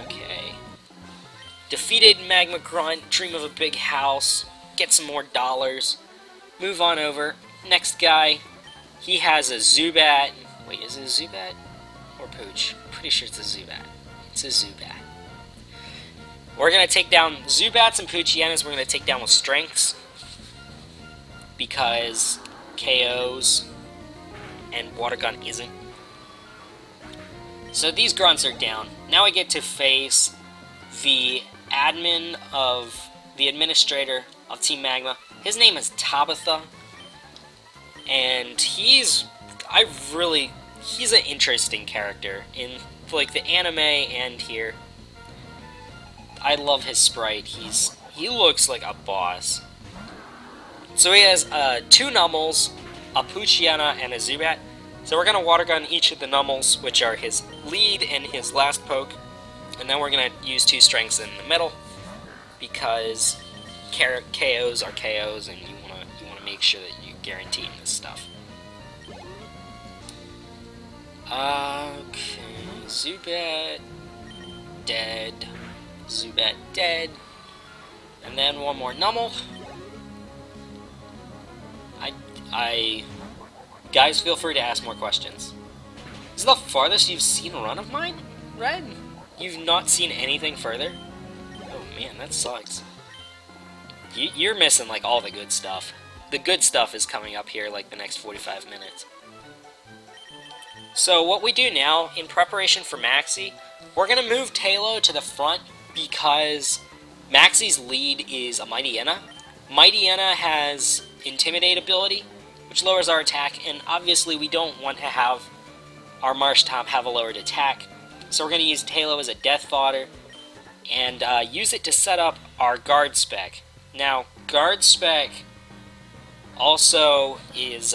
Okay. Defeated Magma Grunt. Dream of a big house. Get some more dollars. Move on over. Next guy. He has a Zubat. Wait, is it a Zubat? Or Pooch? I'm pretty sure it's a Zubat. It's a Zubat. We're going to take down Zubats and Poochienas. We're going to take down with strengths. Because KOs and Water Gun isn't. So these grunts are down. Now we get to face the administrator of Team Magma. His name is Tabitha. And he's an interesting character in, like, the anime and here. I love his sprite. He looks like a boss. So he has 2 Nummels, a Poochyena, and a Zubat. So we're going to Water Gun each of the Nummels, which are his lead and his last poke. And then we're going to use 2 strengths in the middle, because KOs are KOs, and you want to make sure that you guarantee this stuff. Okay, Zubat dead. Zubat dead. And then 1 more Nummel. Guys, feel free to ask more questions. This is the farthest you've seen a run of mine, Red? You've not seen anything further? Oh man, that sucks. You're missing, like, all the good stuff. The good stuff is coming up here, like, the next 45 minutes. So what we do now, in preparation for Maxie, we're going to move Tailo to the front, because Maxie's lead is a Mightyena. Mightyena has Intimidate ability, which lowers our attack, and obviously we don't want to have our Marshtomp have a lowered attack, so we're going to use Tailo as a death fodder, and use it to set up our guard spec. Now, guard spec also is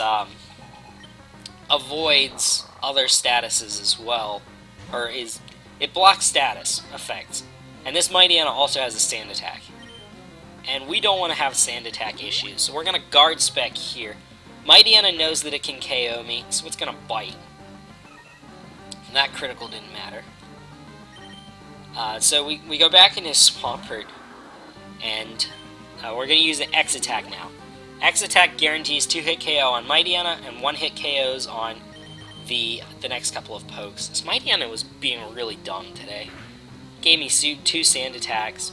avoids other statuses as well, or it blocks status effects. And this Mightyena also has a sand attack. And we don't want to have sand attack issues, so we're going to guard spec here. Mightyena knows that it can KO me, so it's going to bite. And that critical didn't matter. So we go back into Swampert, and we're going to use the X attack now. X attack guarantees 2-hit KO on Mightyena and 1-hit KOs on the next couple of pokes. This Mightyena was being really dumb today. Gave me 2 sand attacks.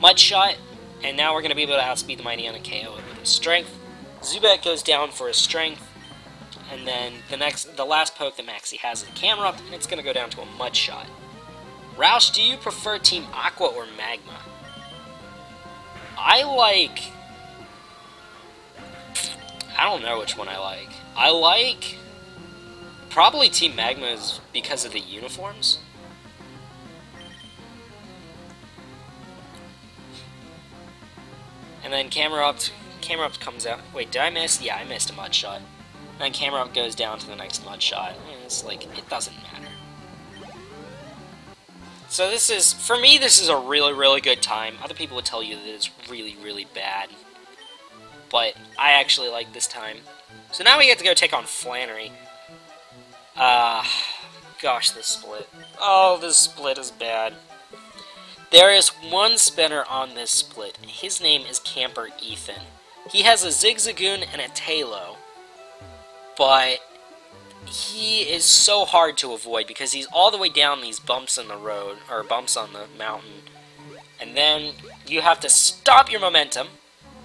Mud Shot, and now we're going to be able to outspeed the Mightyena KO with his strength. Zubat goes down for his strength, and then the last poke that Maxie has is a Camerupt, and it's going to go down to a Mud Shot. Roush, do you prefer Team Aqua or Magma? I don't know which one I like. I like probably Team Magma is because of the uniforms. And then Camera Up comes out. Wait, did I miss? Yeah, I missed a mud shot. And then Camera Up goes down to the next mud shot. And it's like, it doesn't matter. So this is, for me, this is a really, really good time. Other people would tell you that it's really, really bad. But I actually like this time. So now we get to go take on Flannery. Gosh, this split. Oh, this split is bad. There is one spinner on this split. His name is Camper Ethan. He has a Zigzagoon and a Talo. But he is so hard to avoid because he's all the way down these bumps in the road, or bumps on the mountain. And then you have to stop your momentum,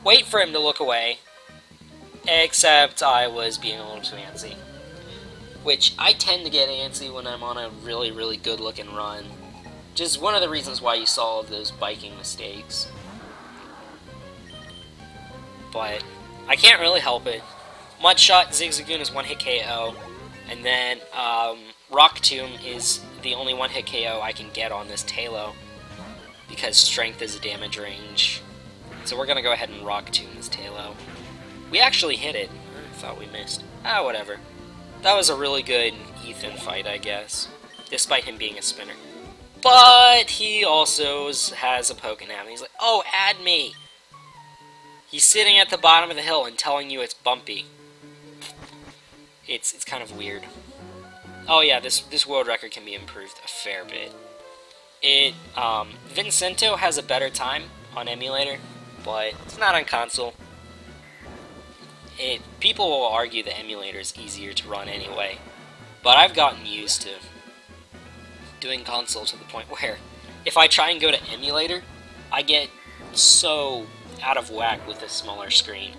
wait for him to look away, except I was being a little too antsy. Which, I tend to get antsy when I'm on a really, really good looking run. Just one of the reasons why you saw all of those biking mistakes. But I can't really help it. Mudshot, Zigzagoon is one-hit KO. And then, Rock Tomb is the only one-hit KO I can get on this Talo, because Strength is a damage range. So we're gonna go ahead and Rock Tomb this Talo. We actually hit it. I thought we missed. Ah, whatever. That was a really good Ethan fight, I guess, despite him being a spinner. But he also has a Pokémon. He's like, oh, add me! He's sitting at the bottom of the hill and telling you it's bumpy. It's kind of weird. Oh yeah, this world record can be improved a fair bit. Vincento has a better time on emulator, but it's not on console. People will argue the emulator is easier to run anyway, but I've gotten used to doing console to the point where if I try and go to emulator, I get so out of whack with a smaller screen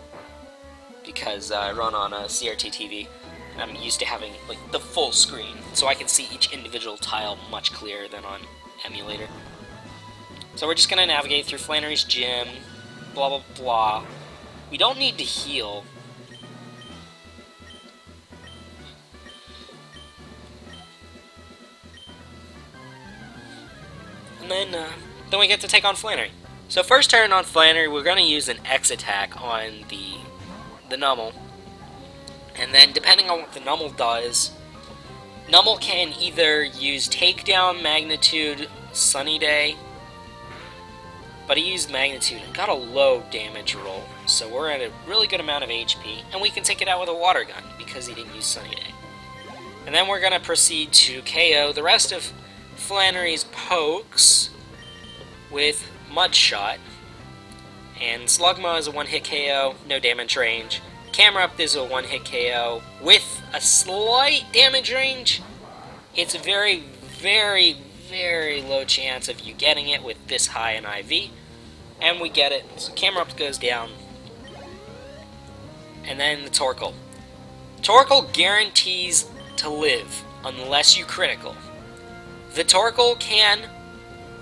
because I run on a CRT TV. And I'm used to having like the full screen, so I can see each individual tile much clearer than on emulator. So we're just gonna navigate through Flannery's gym, blah blah blah. We don't need to heal. And then we get to take on Flannery. So first turn on Flannery, we're gonna use an X attack on the Nummel. And then, depending on what the Nummel does, Nummel can either use Takedown, Magnitude, Sunny Day, but he used Magnitude and got a low damage roll, so we're at a really good amount of HP, and we can take it out with a Water Gun, because he didn't use Sunny Day. And then we're going to proceed to KO the rest of Flannery's pokes with Mudshot, and Slugma is a one-hit KO, no damage range. Camera Up is a one-hit KO with a slight damage range. It's a very, very, very low chance of you getting it with this high an IV. And we get it. So Camera Up goes down. And then the Torkoal. Torkoal guarantees to live unless you critical. The Torkoal can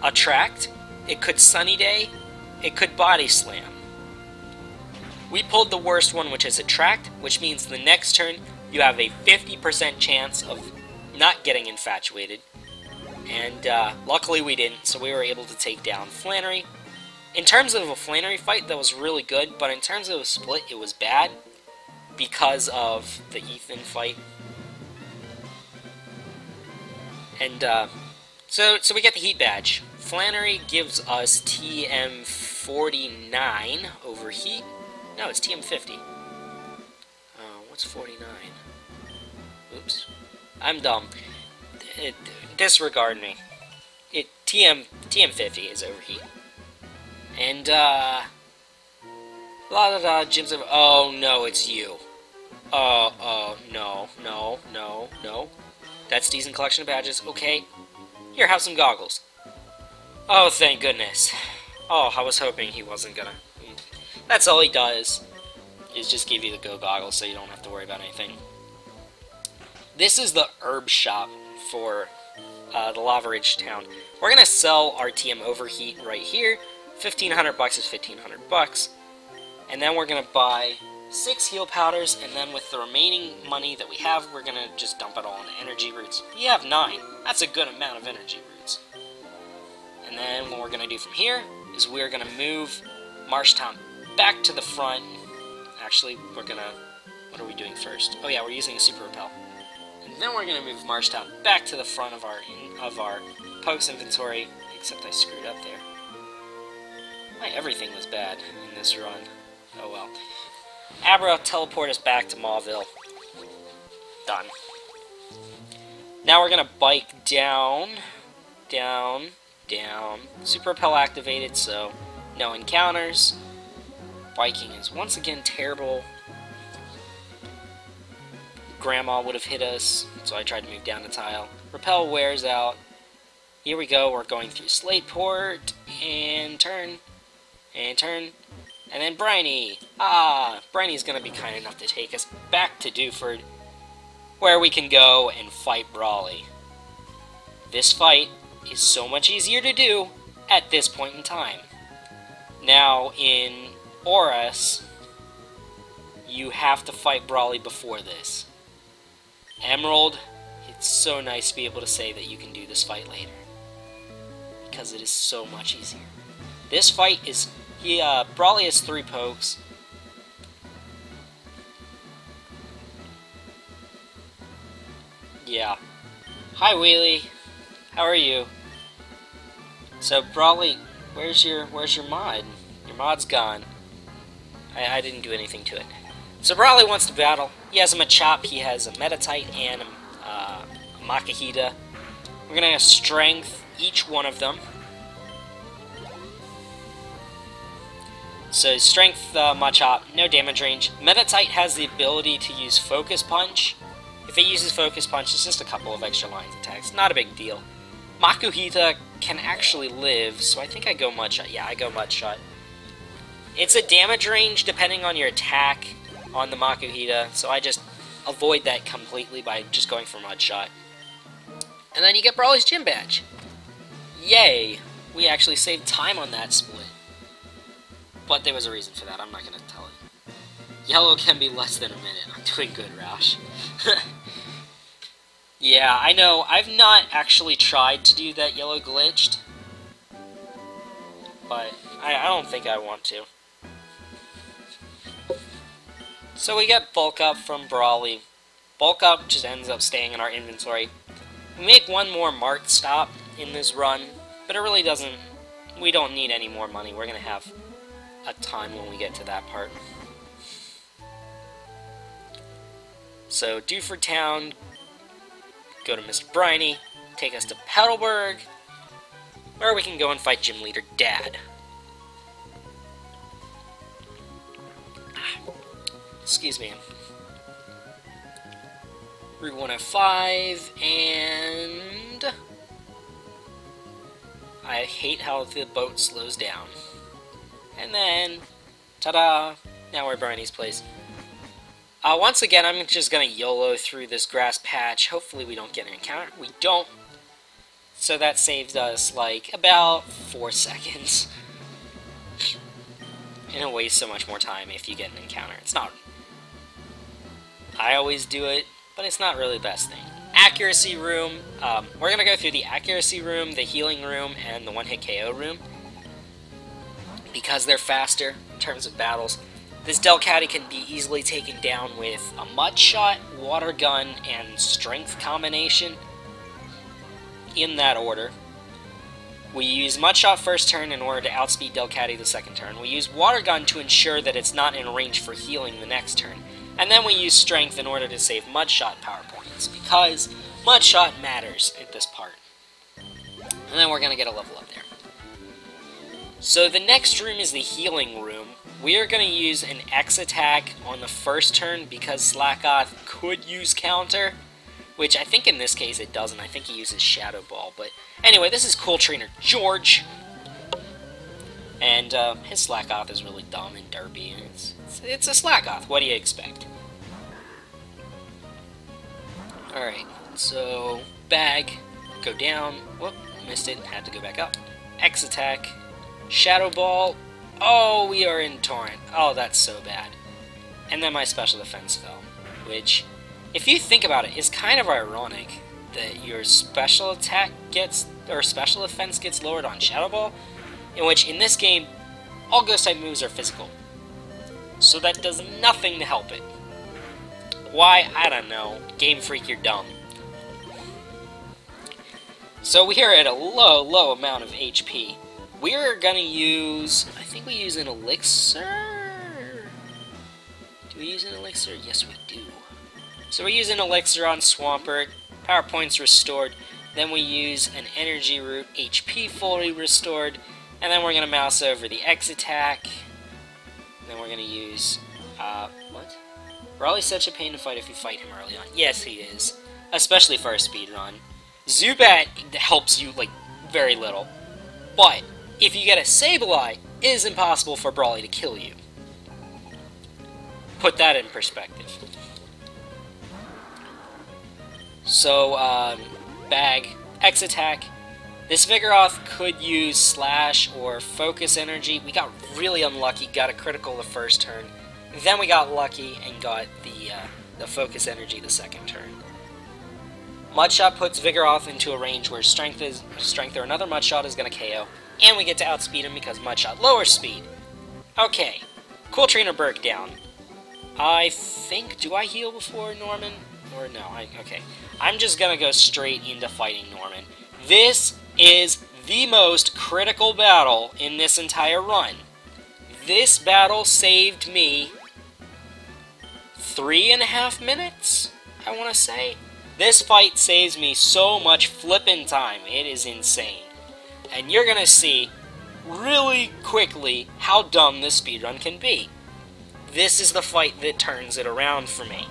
attract. It could Sunny Day. It could Body Slam. We pulled the worst one, which is Attract, which means the next turn you have a 50% chance of not getting infatuated. And luckily we didn't, so we were able to take down Flannery. In terms of a Flannery fight, that was really good, but in terms of a split, it was bad because of the Ethan fight. And so we get the Heat Badge. Flannery gives us TM49 over Heat. No, it's TM50. What's 49? Oops. I'm dumb. Disregard me. TM50 is overheat. And, la da da, Jim's over. Oh, no, it's you. No. That's decent collection of badges. Okay. Here, have some goggles. Oh, thank goodness. Oh, I was hoping he wasn't gonna. That's all he does, is just give you the go goggles so you don't have to worry about anything. This is the herb shop for the Lava Ridge town. We're gonna sell our TM Overheat right here. 1,500 bucks is 1,500 bucks. And then we're gonna buy 6 heal powders, and then with the remaining money that we have, we're gonna just dump it all into energy roots. We have 9. That's a good amount of energy roots. And then what we're gonna do from here is we're gonna move Marshtown back to the front. Actually, we're gonna... What are we doing first? Oh yeah, we're using a Super Repel. And then we're gonna move Marshtown back to the front of our Pokes inventory, except I screwed up there. Everything was bad in this run. Oh well. Abra, teleport us back to Mauville. Done. Now we're gonna bike down, down, down. Super Repel activated, so no encounters. Biking is once again terrible. Grandma would have hit us, so I tried to move down the tile. Repel wears out. Here we go, we're going through Slateport, and turn, and turn, and then Briny. Briny's gonna be kind enough to take us back to Dewford, where we can go and fight Brawly. This fight is so much easier to do at this point in time. Now, in Oris, you have to fight Brawly before this. Emerald, it's so nice to be able to say that you can do this fight later, because it is so much easier. This fight is... Brawly has 3 pokes. Yeah. Hi, Wheelie. How are you? So, Brawly, where's your mod? Your mod's gone. I didn't do anything to it. So, Brawly wants to battle. He has a Machop, he has a Metatite, and a Makahita. We're gonna strength each one of them. So, strength Machop, no damage range. Metatite has the ability to use Focus Punch. If it uses Focus Punch, it's just a couple of extra lines attacks. Not a big deal. Makuhita can actually live, so I think I go Mudshot. Yeah, I go Mudshot. It's a damage range depending on your attack on the Makuhita, so I just avoid that completely by just going for Mudshot. And then you get Brawly's Gym Badge. Yay! We actually saved time on that split. But there was a reason for that, I'm not going to tell it. Yellow can be less than a minute. I'm doing good, Roush. Yeah, I know, I've not actually tried to do that yellow glitched. But I don't think I want to. So we get Bulk Up from Brawly. Bulk Up just ends up staying in our inventory. We make one more marked stop in this run, but it really doesn't... We don't need any more money. We're going to have a ton when we get to that part. So, Dewford Town, go to Mr. Briny, take us to Petalburg, where we can go and fight Gym Leader Dad. Excuse me. Route 105, and... I hate how the boat slows down. And then, ta-da, now we're at Briny's place. Once again, I'm just gonna YOLO through this grass patch. Hopefully we don't get an encounter. We don't. So that saves us, like, about 4 seconds. And it'll waste so much more time if you get an encounter. It's not... I always do it, but it's not really the best thing. Accuracy room. We're gonna go through the accuracy room, the healing room, and the one-hit KO room. Because they're faster in terms of battles. This Delcatty can be easily taken down with a Mud Shot, Water Gun, and Strength combination. In that order. We use Mud Shot first turn in order to outspeed Delcatty the second turn. We use Water Gun to ensure that it's not in range for healing the next turn. And then we use Strength in order to save Mud Shot power points, because Mud Shot matters at this part. And then we're going to get a level up there. So the next room is the healing room. We are going to use an X attack on the first turn because Slackoth could use counter, which I think in this case it doesn't. I think he uses Shadow Ball. But anyway, this is Cool Trainer George. And his Slackoth is really dumb and derpy. It's a Slackoth. What do you expect? Alright, so bag. go down. Whoop, missed it, had to go back up. X attack, Shadow Ball. Oh, we are in Torrent. Oh, that's so bad. And then my special defense fell, which, if you think about it, is kind of ironic that your special attack gets, or special defense gets lowered on Shadow Ball, in which, in this game, all Ghost type moves are physical. So that does nothing to help it. Why? I don't know. Game Freak, you're dumb. So we are at a low amount of HP. We're gonna use, I think we use an elixir? Do we use an elixir? Yes, we do. So we use an elixir on Swampert, power points restored, then we use an energy root, HP fully restored, and then we're gonna mouse over the X attack, and then we're gonna use, what? Brawly's such a pain to fight if you fight him early on. Yes, he is. Especially for a speedrun. Zubat helps you, like, very little. But, if you get a Sableye, it is impossible for Brawly to kill you. Put that in perspective. So, Bag, X attack. This Vigoroth could use Slash or Focus Energy. We got really unlucky, got a critical the first turn. Then we got lucky and got the Focus Energy the second turn. Mudshot puts Vigoroth into a range where Strength or another Mudshot is going to KO. And we get to outspeed him because Mudshot lowers speed. Okay, Cool Trainer Berg down. I think, do I heal before Norman? Or no, okay. I'm just going to go straight into fighting Norman. This is the most critical battle in this entire run. This battle saved me 3.5 minutes, I want to say. This fight saves me so much flippin' time. It is insane. And you're going to see really quickly how dumb this speedrun can be. This is the fight that turns it around for me.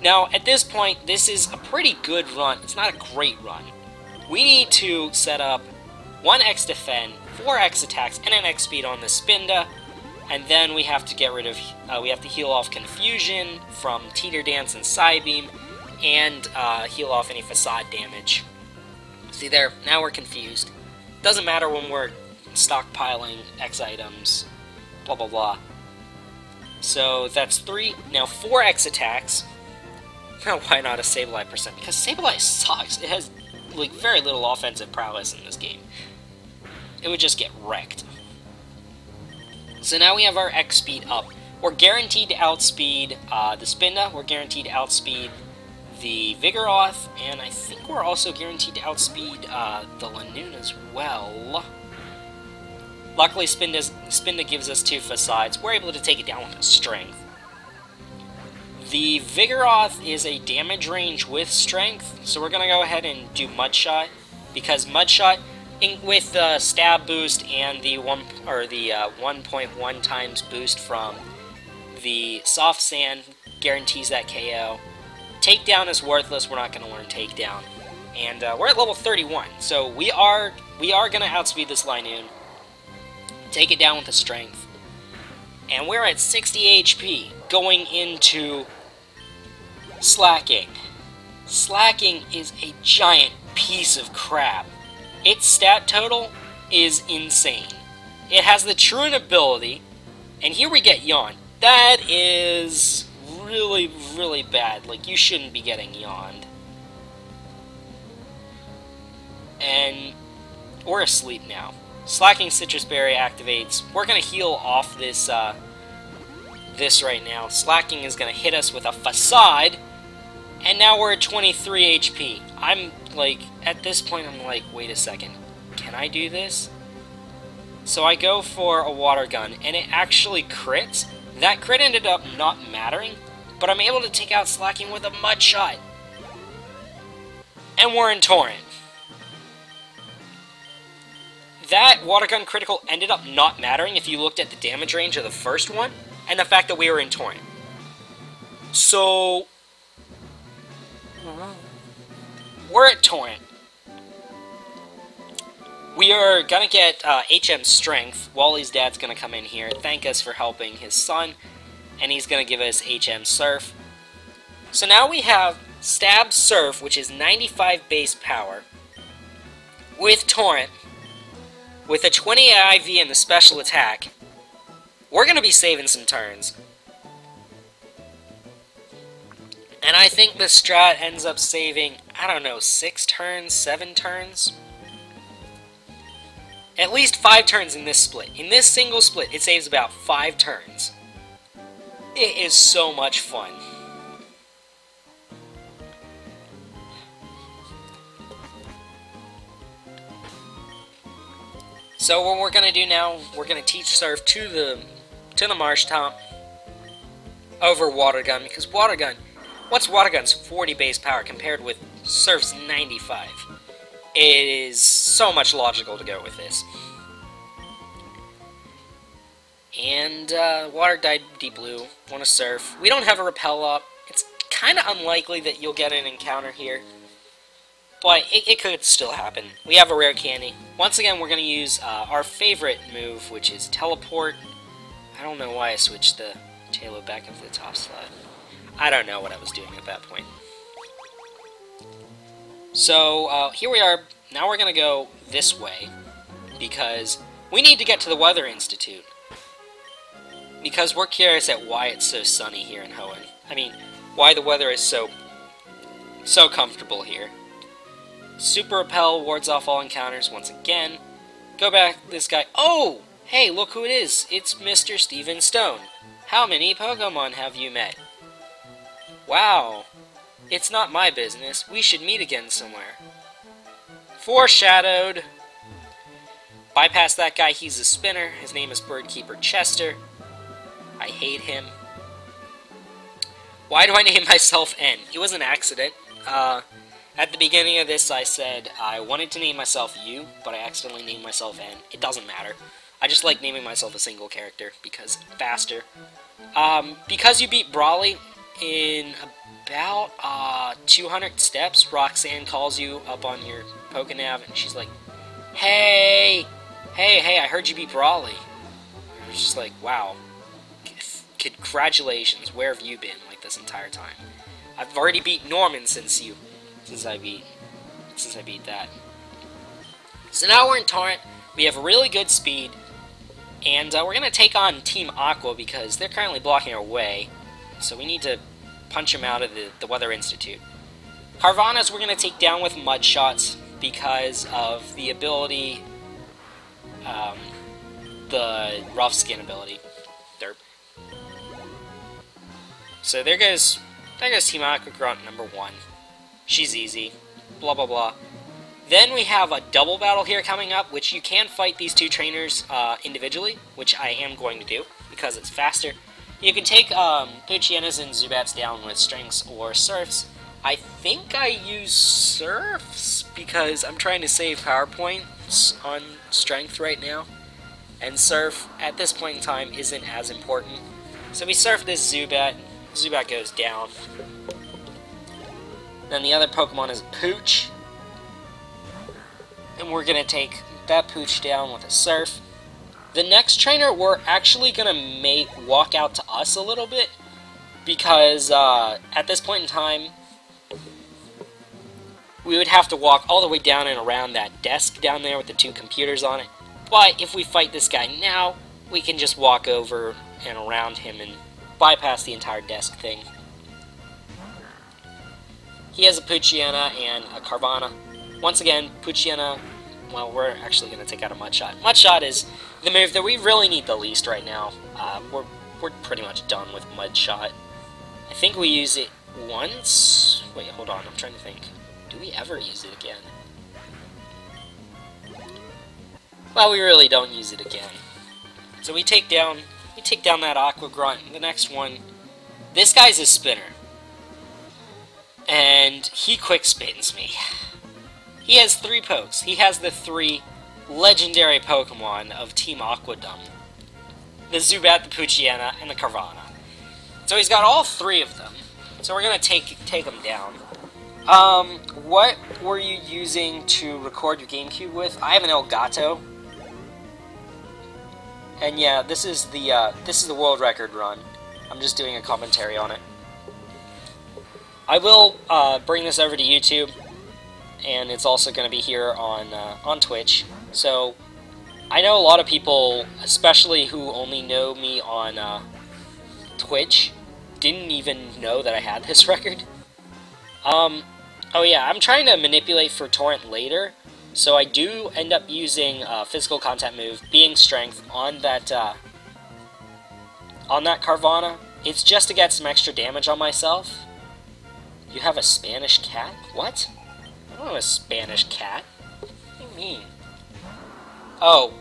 Now, at this point, this is a pretty good run. It's not a great run. We need to set up 1 X defend, 4 X attacks, and an X speed on the Spinda. And then we have to get rid of, we have to heal off Confusion from Teeter Dance and Psybeam, and heal off any facade damage. See there, now we're confused. Doesn't matter when we're stockpiling X items, blah blah blah. So that's 3, now 4 X attacks. Now why not a Sableye percent? Because Sableye sucks. It has like very little offensive prowess in this game. It would just get wrecked. So now we have our X speed up. We're guaranteed to outspeed the Spinda, we're guaranteed to outspeed the Vigoroth, and I think we're also guaranteed to outspeed the Lanoon as well. Luckily, Spinda gives us 2 facades. We're able to take it down with a Strength. The Vigoroth is a damage range with Strength, so we're going to go ahead and do Mudshot, because Mudshot, with the stab boost and the 1.1 times boost from the Soft Sand, guarantees that KO. Takedown is worthless, we're not going to learn Takedown. And we're at level 31, so we are going to outspeed this Linoon. Take it down with a Strength. And we're at 60 HP, going into Slacking. Slacking is a giant piece of crap. Its stat total is insane. It has the Truant ability, and here we get Yawn. That is really, really bad. Like, you shouldn't be getting yawned. And we're asleep now. Slacking Citrus Berry activates. We're going to heal off this this right now. Slacking is going to hit us with a Facade, and now we're at 23 HP. I'm like, at this point I'm like, wait a second, can I do this? So I go for a Water Gun, and it actually crits. That crit ended up not mattering, but I'm able to take out Slacking with a Mudshot. And we're in Torrent. That Water Gun critical ended up not mattering if you looked at the damage range of the first one, and the fact that we were in Torrent. So, we're at Torrent. We are going to get HM Strength. Wally's dad's going to come in here, thank us for helping his son, and he's going to give us HM Surf. So now we have Stab Surf, which is 95 base power, with Torrent, with a 20 IV and the special attack, we're going to be saving some turns. And I think the strat ends up saving, I don't know, 6 turns, 7 turns? At least 5 turns in this split. In this single split, it saves about 5 turns. It is so much fun. So what we're gonna do now, we're gonna teach Surf to the Marsh Tom over Water Gun, because Water Gun, what's Water Gun's 40 base power compared with Surf's 95? It is so much logical to go with this. And Water died Deep Blue, want to Surf. We don't have a Repel up. It's kind of unlikely that you'll get an encounter here, but it could still happen. We have a rare candy. Once again, we're going to use our favorite move, which is Teleport. I don't know why I switched the Taillow back into the top slot. I don't know what I was doing at that point. So, here we are. Now we're going to go this way, because we need to get to the Weather Institute. Because we're curious at why it's so sunny here in Hoenn. I mean, why the weather is so comfortable here. Super Repel wards off all encounters once again. Go back this guy. Oh! Hey, look who it is. It's Mr. Steven Stone. How many Pokemon have you met? Wow. It's not my business. We should meet again somewhere. Foreshadowed. Bypass that guy. He's a spinner. His name is Birdkeeper Chester. I hate him. Why do I name myself N? It was an accident. At the beginning of this, I said I wanted to name myself U, but I accidentally named myself N. It doesn't matter. I just like naming myself a single character, because faster. Because you beat Brawly in about 200 steps, Roxanne calls you up on your Pokenav, and she's like, Hey, I heard you beat Brawly. I was just like, wow. Congratulations, where have you been like this entire time? I've already beat Norman since I beat that. So now we're in Torrent, we have really good speed, and we're going to take on Team Aqua because they're currently blocking our way, so we need to punch them out of the Weather Institute. Carvanha's we're going to take down with Mud Shots because of the ability, the Rough Skin ability. Derp. So there goes Team Aqua Grunt number 1. She's easy. Blah, blah, blah. Then we have a double battle here coming up, which you can fight these two trainers individually, which I am going to do, because it's faster. You can take Poochyena and Zubats down with Strengths or Surfs. I think I use Surfs, because I'm trying to save power points on Strength right now. And Surf, at this point in time, isn't as important. So we Surf this Zubat. Zubat goes down. Then the other Pokemon is Pooch. And we're going to take that Pooch down with a Surf. The next trainer we're actually going to walk out to us a little bit. Because at this point in time, we would have to walk all the way down and around that desk down there with the 2 computers on it. But if we fight this guy now, we can just walk over and around him and bypass the entire desk thing. He has a Poochyena and a Carvanha. Once again, Poochyena, well, we're actually going to take out a Mudshot. Mudshot is the move that we really need the least right now. We're pretty much done with Mudshot. I think we use it once. Wait, hold on, I'm trying to think. Do we ever use it again? Well, we really don't use it again. So we take down that Aqua Grunt. The next one, this guy's a spinner. And he quick spins me. He has 3 pokes. He has the 3 legendary Pokemon of Team Aquadom. The Zubat, the Poochyena, and the Carvanha. So he's got all 3 of them. So we're gonna take them down. What were you using to record your GameCube with? I have an Elgato. And yeah, this is the world record run. I'm just doing a commentary on it. I will bring this over to YouTube and it's also going to be here on Twitch. So I know a lot of people, especially who only know me on Twitch, didn't even know that I had this record. Oh yeah, I'm trying to manipulate for torrent later, so I do end up using physical contact move, being strength, on that Carvana. It's just to get some extra damage on myself. You have a Spanish cat? What? I don't have a Spanish cat. What do you mean? Oh,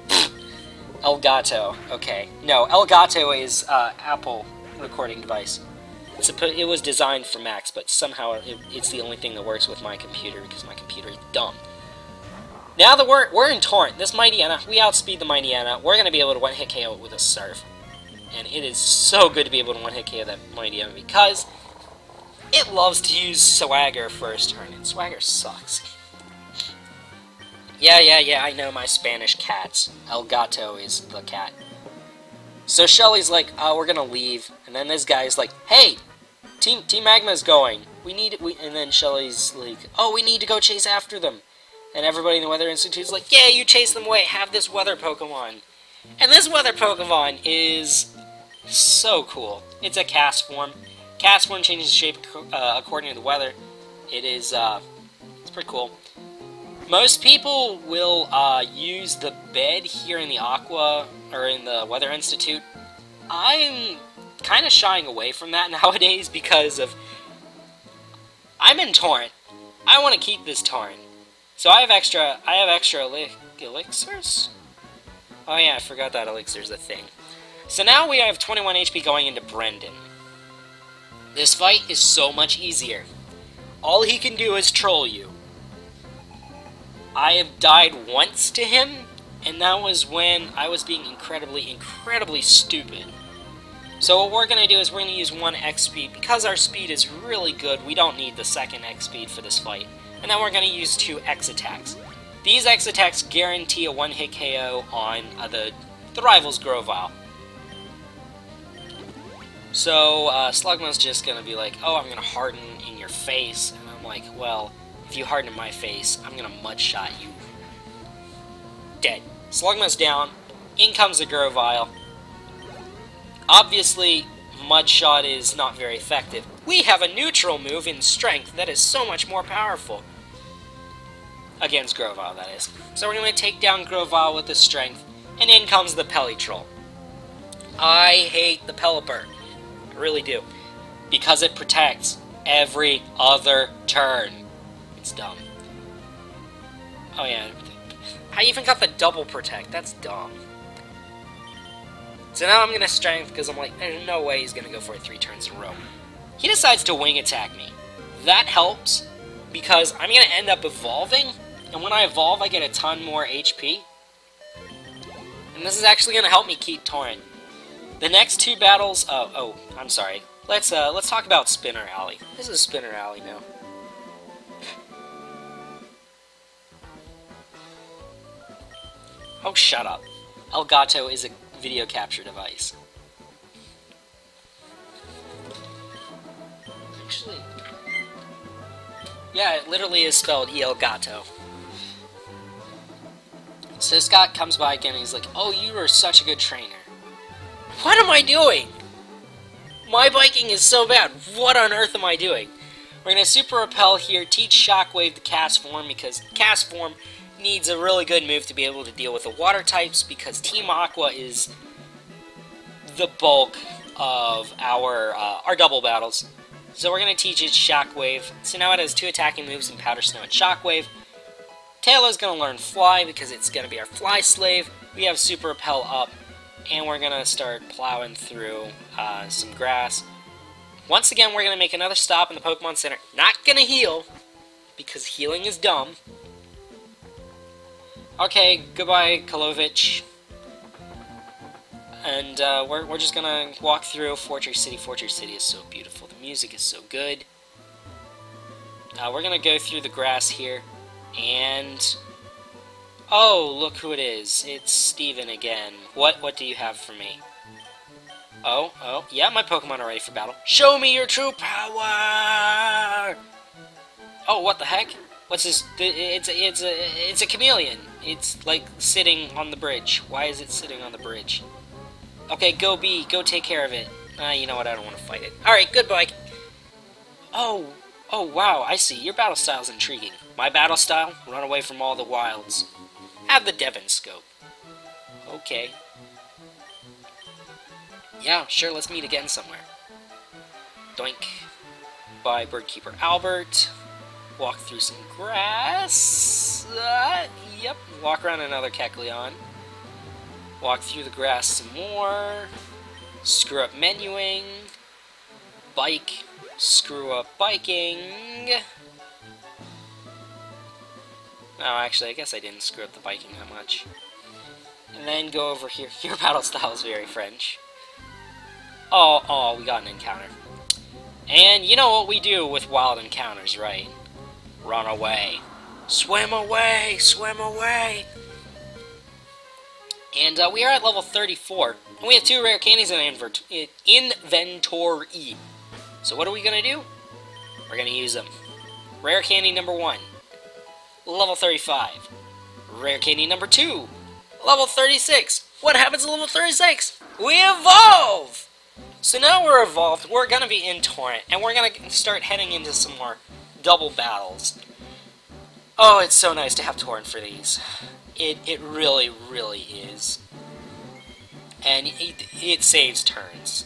El Gato. Okay. No, El Gato is Apple recording device. It was designed for Macs, but somehow it's the only thing that works with my computer because my computer is dumb. Now that we're in torrent, this Mightyena, we outspeed the Mightyena. We're gonna be able to one-hit KO it with a Surf, and it is so good to be able to one-hit KO that Mightyena because it loves to use Swagger first turn, and Swagger sucks. Yeah, I know my Spanish cats. El Gato is the cat. So Shelly's like, oh, we're gonna leave, and then this guy's like, hey, Team Magma's going. And then Shelly's like, oh, we need to go chase after them. And everybody in the Weather Institute's like, yeah, you chase them away, have this weather Pokemon. And this weather Pokemon is so cool. It's a cast form. Cast form changes shape according to the weather. It's pretty cool. Most people will use the bed here in the Aqua, or in the Weather Institute. I'm kind of shying away from that nowadays because of... I'm in torrent. I want to keep this torrent. So I have extra elixirs? Oh yeah, I forgot that elixir's a thing. So now we have 21 HP going into Brendan. This fight is so much easier. All he can do is troll you. I have died once to him, and that was when I was being incredibly stupid. So what we're going to do is we're going to use 1 X speed. Because our speed is really good, we don't need the 2nd X speed for this fight. And then we're going to use 2 X attacks. These X attacks guarantee a one-hit KO on the rival's Grovyle. So Slugma's just going to be like, oh, I'm going to harden in your face. And I'm like, well, if you harden in my face, I'm going to mudshot you. Dead. Slugma's down. In comes the Grovyle. Obviously, Mudshot is not very effective. We have a neutral move in Strength that is so much more powerful. Against Grovyle, that is. So we're going to take down Grovyle with the Strength, and in comes the Pelittrol. I hate the Pelipper. I really do. Because it protects every other turn. It's dumb. Oh yeah. I even got the double protect. That's dumb. So now I'm going to Strength because I'm like, there's no way he's going to go for it 3 turns in a row. He decides to Wing Attack me. That helps because I'm going to end up evolving, and when I evolve I get a ton more HP. And this is actually going to help me keep Torrent. The next 2 battles... Oh, I'm sorry. Let's talk about Spinner Alley. This is Spinner Alley now. Oh, shut up. Elgato is a video capture device. Actually... yeah, it literally is spelled Elgato. So Scott comes by again and he's like, oh, you are such a good trainer. What am I doing? My biking is so bad. What on earth am I doing? We're going to Super Repel here, teach Shockwave the Cast Form, because Cast Form needs a really good move to be able to deal with the water types, because Team Aqua is the bulk of our double battles. So we're going to teach it Shockwave. So now it has 2 attacking moves in Powder Snow and Shockwave. Taylor's going to learn Fly because it's going to be our Fly Slave. We have Super Repel up, and we're going to start plowing through some grass. Once again, we're going to make another stop in the Pokemon Center. Not going to heal, because healing is dumb. Okay, goodbye, Kolovich. And we're just going to walk through Fortress City. Fortress City is so beautiful. The music is so good. We're going to go through the grass here. And... oh, look who it is. It's Steven again. What do you have for me? Oh, yeah, my Pokemon are ready for battle. Show me your true power! Oh, what the heck? What's this? It's a chameleon. It's like sitting on the bridge. Why is it sitting on the bridge? Okay, go B. Go take care of it. You know what? I don't want to fight it. Alright, goodbye. Oh, wow, I see. Your battle style is intriguing. My battle style? Run away from all the wilds. Have the Devon scope. Okay. Yeah, sure, let's meet again somewhere. Doink. By Birdkeeper Albert. Walk through some grass. Yep. Walk around another Kecleon. Walk through the grass some more. Screw up menuing. Bike. Screw up biking. Oh, actually, I guess I didn't screw up the biking that much. And then go over here. Your battle style is very French. Oh, we got an encounter. And you know what we do with wild encounters, right? Run away. Swim away! Swim away! And we are at level 34. And we have 2 rare candies in inventory. So what are we going to do? We're going to use them. Rare candy number 1. Level 35. Rare candy number 2. Level 36. What happens at level 36? We evolve! So now we're evolved, we're going to be in Torrent, and we're going to start heading into some more double battles. Oh, it's so nice to have Torrent for these. It really, really is. And it saves turns.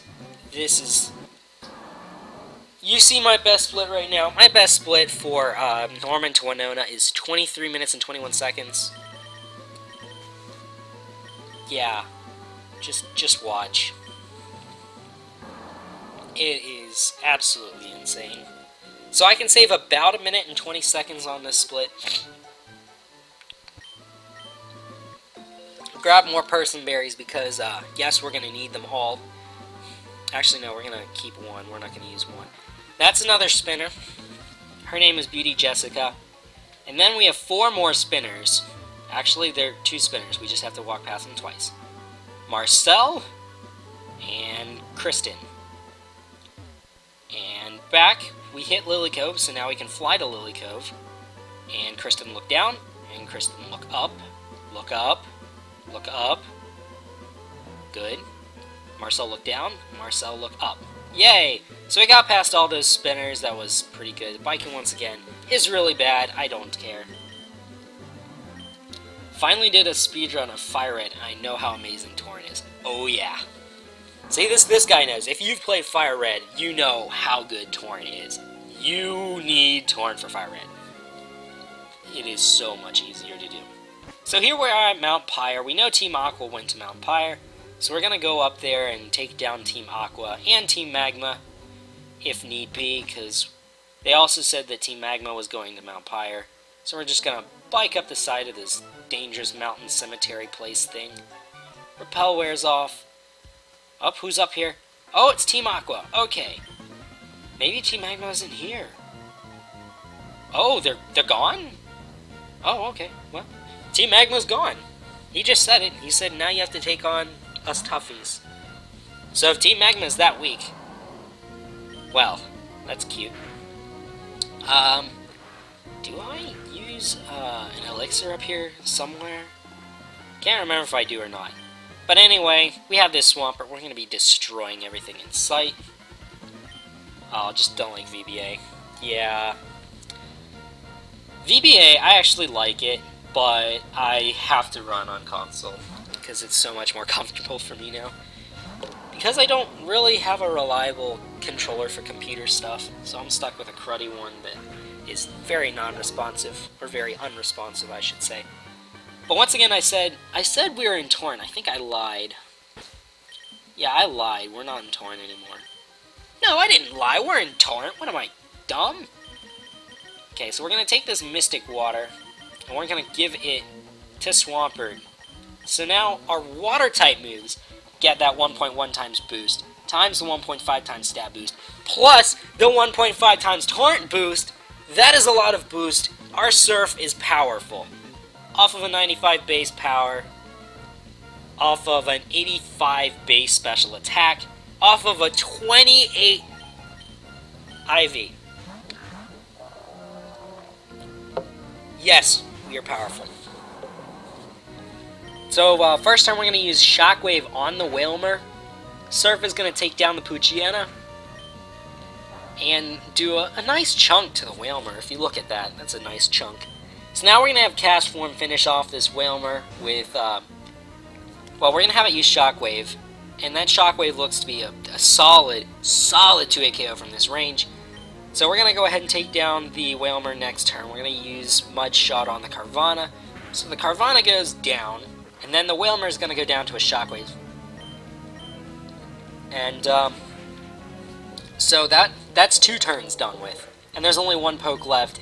This is... You see my best split right now? My best split for Norman to Winona is 23 minutes and 21 seconds. Yeah. Just watch. It is absolutely insane. So I can save about 1 minute and 20 seconds on this split. Grab more person berries because, yes, we're going to need them all. Actually, no, we're going to keep one. We're not going to use one. That's another spinner. Her name is Beauty Jessica. And then we have 4 more spinners. Actually, they're 2 spinners. We just have to walk past them twice. Marcel and Kristen. And back, we hit Lily Cove, so now we can fly to Lily Cove. And Kristen look down, and Kristen look up, look up, look up. Good. Marcel look down, Marcel look up. Yay! So we got past all those spinners, that was pretty good. Biking once again is really bad, I don't care. Finally did a speedrun of Fire Red, and I know how amazing Torrent is. Oh yeah. See, this guy knows. If you've played Fire Red, you know how good Torrent is. You need Torrent for Fire Red. It is so much easier to do. So here we are at Mount Pyre. We know Team Aqua went to Mount Pyre. So we're going to go up there and take down Team Aqua and Team Magma, if need be, because they also said that Team Magma was going to Mount Pyre. So we're just going to bike up the side of this dangerous mountain cemetery place thing. Rappel wears off. Up, who's up here? Oh, it's Team Aqua. Okay. Maybe Team Magma isn't here. Oh, they're gone? Oh, okay. Well, Team Magma's gone. He just said it. He said now you have to take on us toughies. So if Team Magma is that weak, well, that's cute. Do I use an elixir up here somewhere? Can't remember if I do or not. But anyway, we have this Swampert. We're going to be destroying everything in sight. Oh, just don't like VBA. Yeah. VBA, I actually like it, but I have to run on console because it's so much more comfortable for me now. Because I don't really have a reliable controller for computer stuff, so I'm stuck with a cruddy one that is very non-responsive, or very unresponsive, I should say. But once again, I said we were in Torrent. I think I lied. Yeah, I lied. We're not in Torrent anymore. No, I didn't lie. We're in Torrent. What am I, dumb? Okay, so we're going to take this Mystic Water, and we're going to give it to Swampert. So now our Water-type moves get that 1.1 times boost, times the 1.5 times stat boost, plus the 1.5 times Torrent boost. That is a lot of boost. Our Surf is powerful. Off of a 95 base power, off of an 85 base special attack, off of a 28 IV. Yes, we are powerful. So, first time we're going to use Shockwave on the Whalmer. Surf is going to take down the Poochyena and do a nice chunk to the Whalmer. If you look at that, that's a nice chunk. So now we're going to have Cast Form finish off this Whalmer with, well, we're going to have it use Shockwave. And that Shockwave looks to be a solid 2-hit KO from this range. So we're going to go ahead and take down the Whalmer next turn. We're going to use Mud Shot on the Carvanha. So the Carvanha goes down, and then the Whalmer is going to go down to a Shockwave. And, so that's 2 turns done with. And there's only 1 poke left,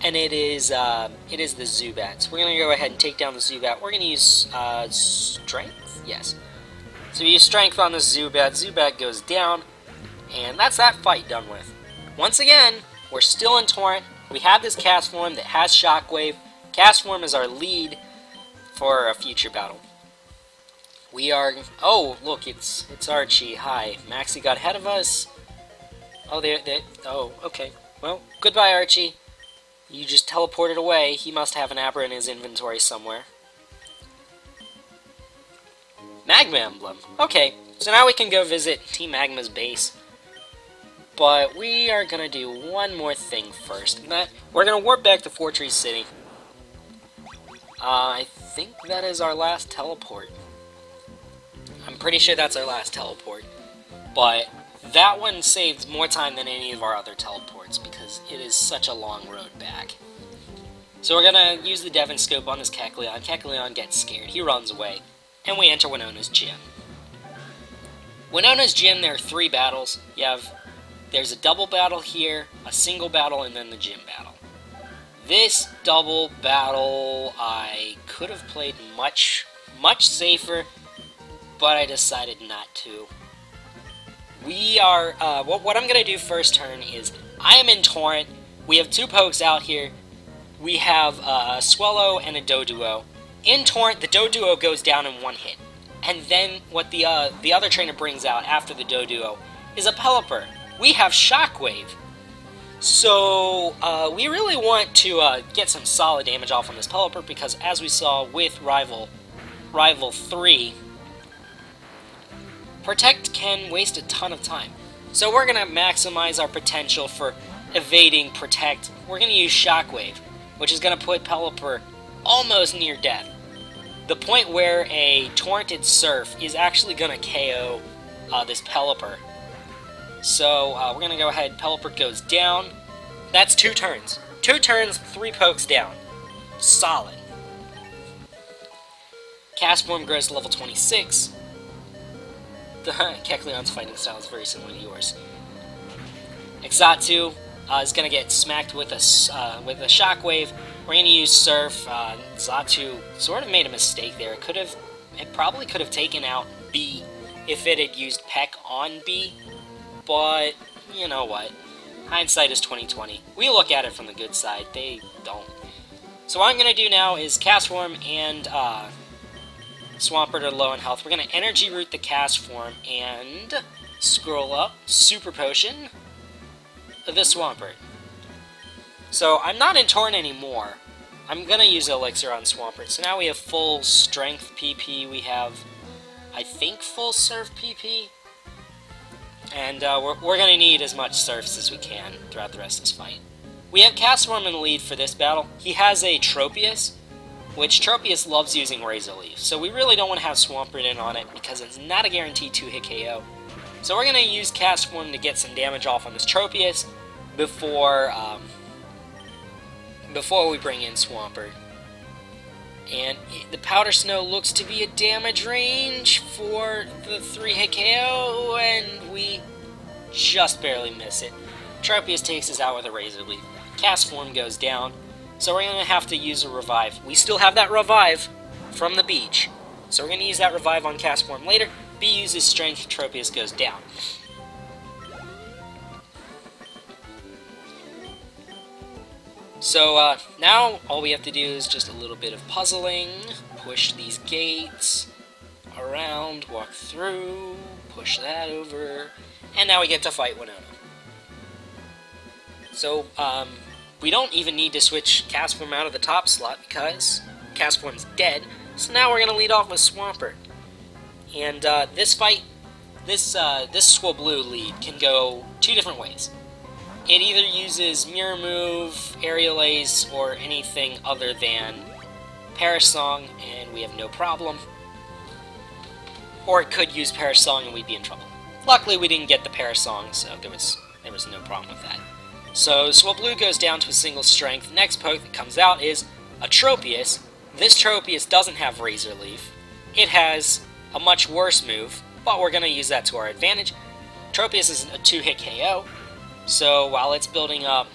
and it is the Zubat. So we're going to go ahead and take down the Zubat. We're going to use, Strength? Yes. So we use Strength on the Zubat. Zubat goes down, and that's that fight done with. Once again, we're still in Torrent. We have this Cast Form that has Shockwave. Cast Form is our lead for a future battle. We are... Oh, look, it's Archie. Hi. Maxie got ahead of us. Oh, oh, okay. Well, goodbye, Archie. You just teleported away. He must have an Abra in his inventory somewhere. Magma Emblem. Okay, so now we can go visit Team Magma's base. But we are going to do one more thing first. We're going to warp back to Fortress City. I think that is our last teleport. I'm pretty sure that's our last teleport. But that one saves more time than any of our other teleports because it is such a long road back. So we're going to use the Devon Scope on this Kecleon. Kecleon gets scared. He runs away. And we enter Winona's gym. Winona's gym, there are 3 battles. There's a double battle here, a single battle, and then the gym battle. This double battle, I could have played much safer, but I decided not to. We are, what I'm going to do first turn is, I am in Torrent. We have 2 pokes out here. We have a Swellow and a Doduo. In Torrent, the Doduo goes down in 1 hit. And then what the other trainer brings out after the Doduo is a Pelipper. We have Shockwave. So, we really want to get some solid damage off on this Pelipper because as we saw with Rival 3, Protect can waste a ton of time. So we're going to maximize our potential for evading Protect. We're going to use Shockwave, which is going to put Pelipper almost near death. The point where a Torrented Surf is actually going to KO this Pelipper. So we're going to go ahead, Pelipper goes down. That's 2 turns. 2 turns, 3 pokes down. Solid. Cast Form grows to level 26. The Kecleon's fighting style is very similar to yours. Exatu is going to get smacked with a Shockwave. We're going to use Surf. Xatu sort of made a mistake there. It probably could have taken out B if it had used Peck on B. But, you know what? Hindsight is 20/20. We look at it from the good side. They don't. So what I'm going to do now is Cast Form and Swampert are low on health. We're going to Energy Root the Cast Form and scroll up. Super Potion the Swampert. So I'm not in Torrent anymore. I'm going to use Elixir on Swampert. So now we have full Strength PP. We have, I think, full Surf PP. And we're going to need as much Surfs as we can throughout the rest of this fight. We have Cast Form in the lead for this battle. He has a Tropius, which Tropius loves using Razor Leaf. So we really don't want to have Swampert in on it because it's not a guaranteed 2-hit KO. So we're going to use Cast Form to get some damage off on this Tropius before we bring in Swampert. And the Powder Snow looks to be a damage range for the 3-hit KO, and we just barely miss it. Tropius takes us out with a Razor Leaf. Cast Form goes down, so we're going to have to use a Revive. We still have that Revive from the beach, so we're going to use that Revive on Cast Form later. B uses Strength, Tropius goes down. So, now all we have to do is just a little bit of puzzling, push these gates around, walk through, push that over, and now we get to fight Winona. So, we don't even need to switch Castform out of the top slot because Castform's dead. So now we're going to lead off with Swampert. And this fight, this Swablu lead can go two different ways. It either uses Mirror Move, Aerial Ace, or anything other than Perish Song, and we have no problem. Or it could use Perish Song and we'd be in trouble. Luckily we didn't get the Perish Song, so there was no problem with that. So Swablu goes down to a single strength. The next poke that comes out is a Tropius. This Tropius doesn't have Razor Leaf. It has a much worse move, but we're going to use that to our advantage. Tropius is a 2-hit KO, so while it's building up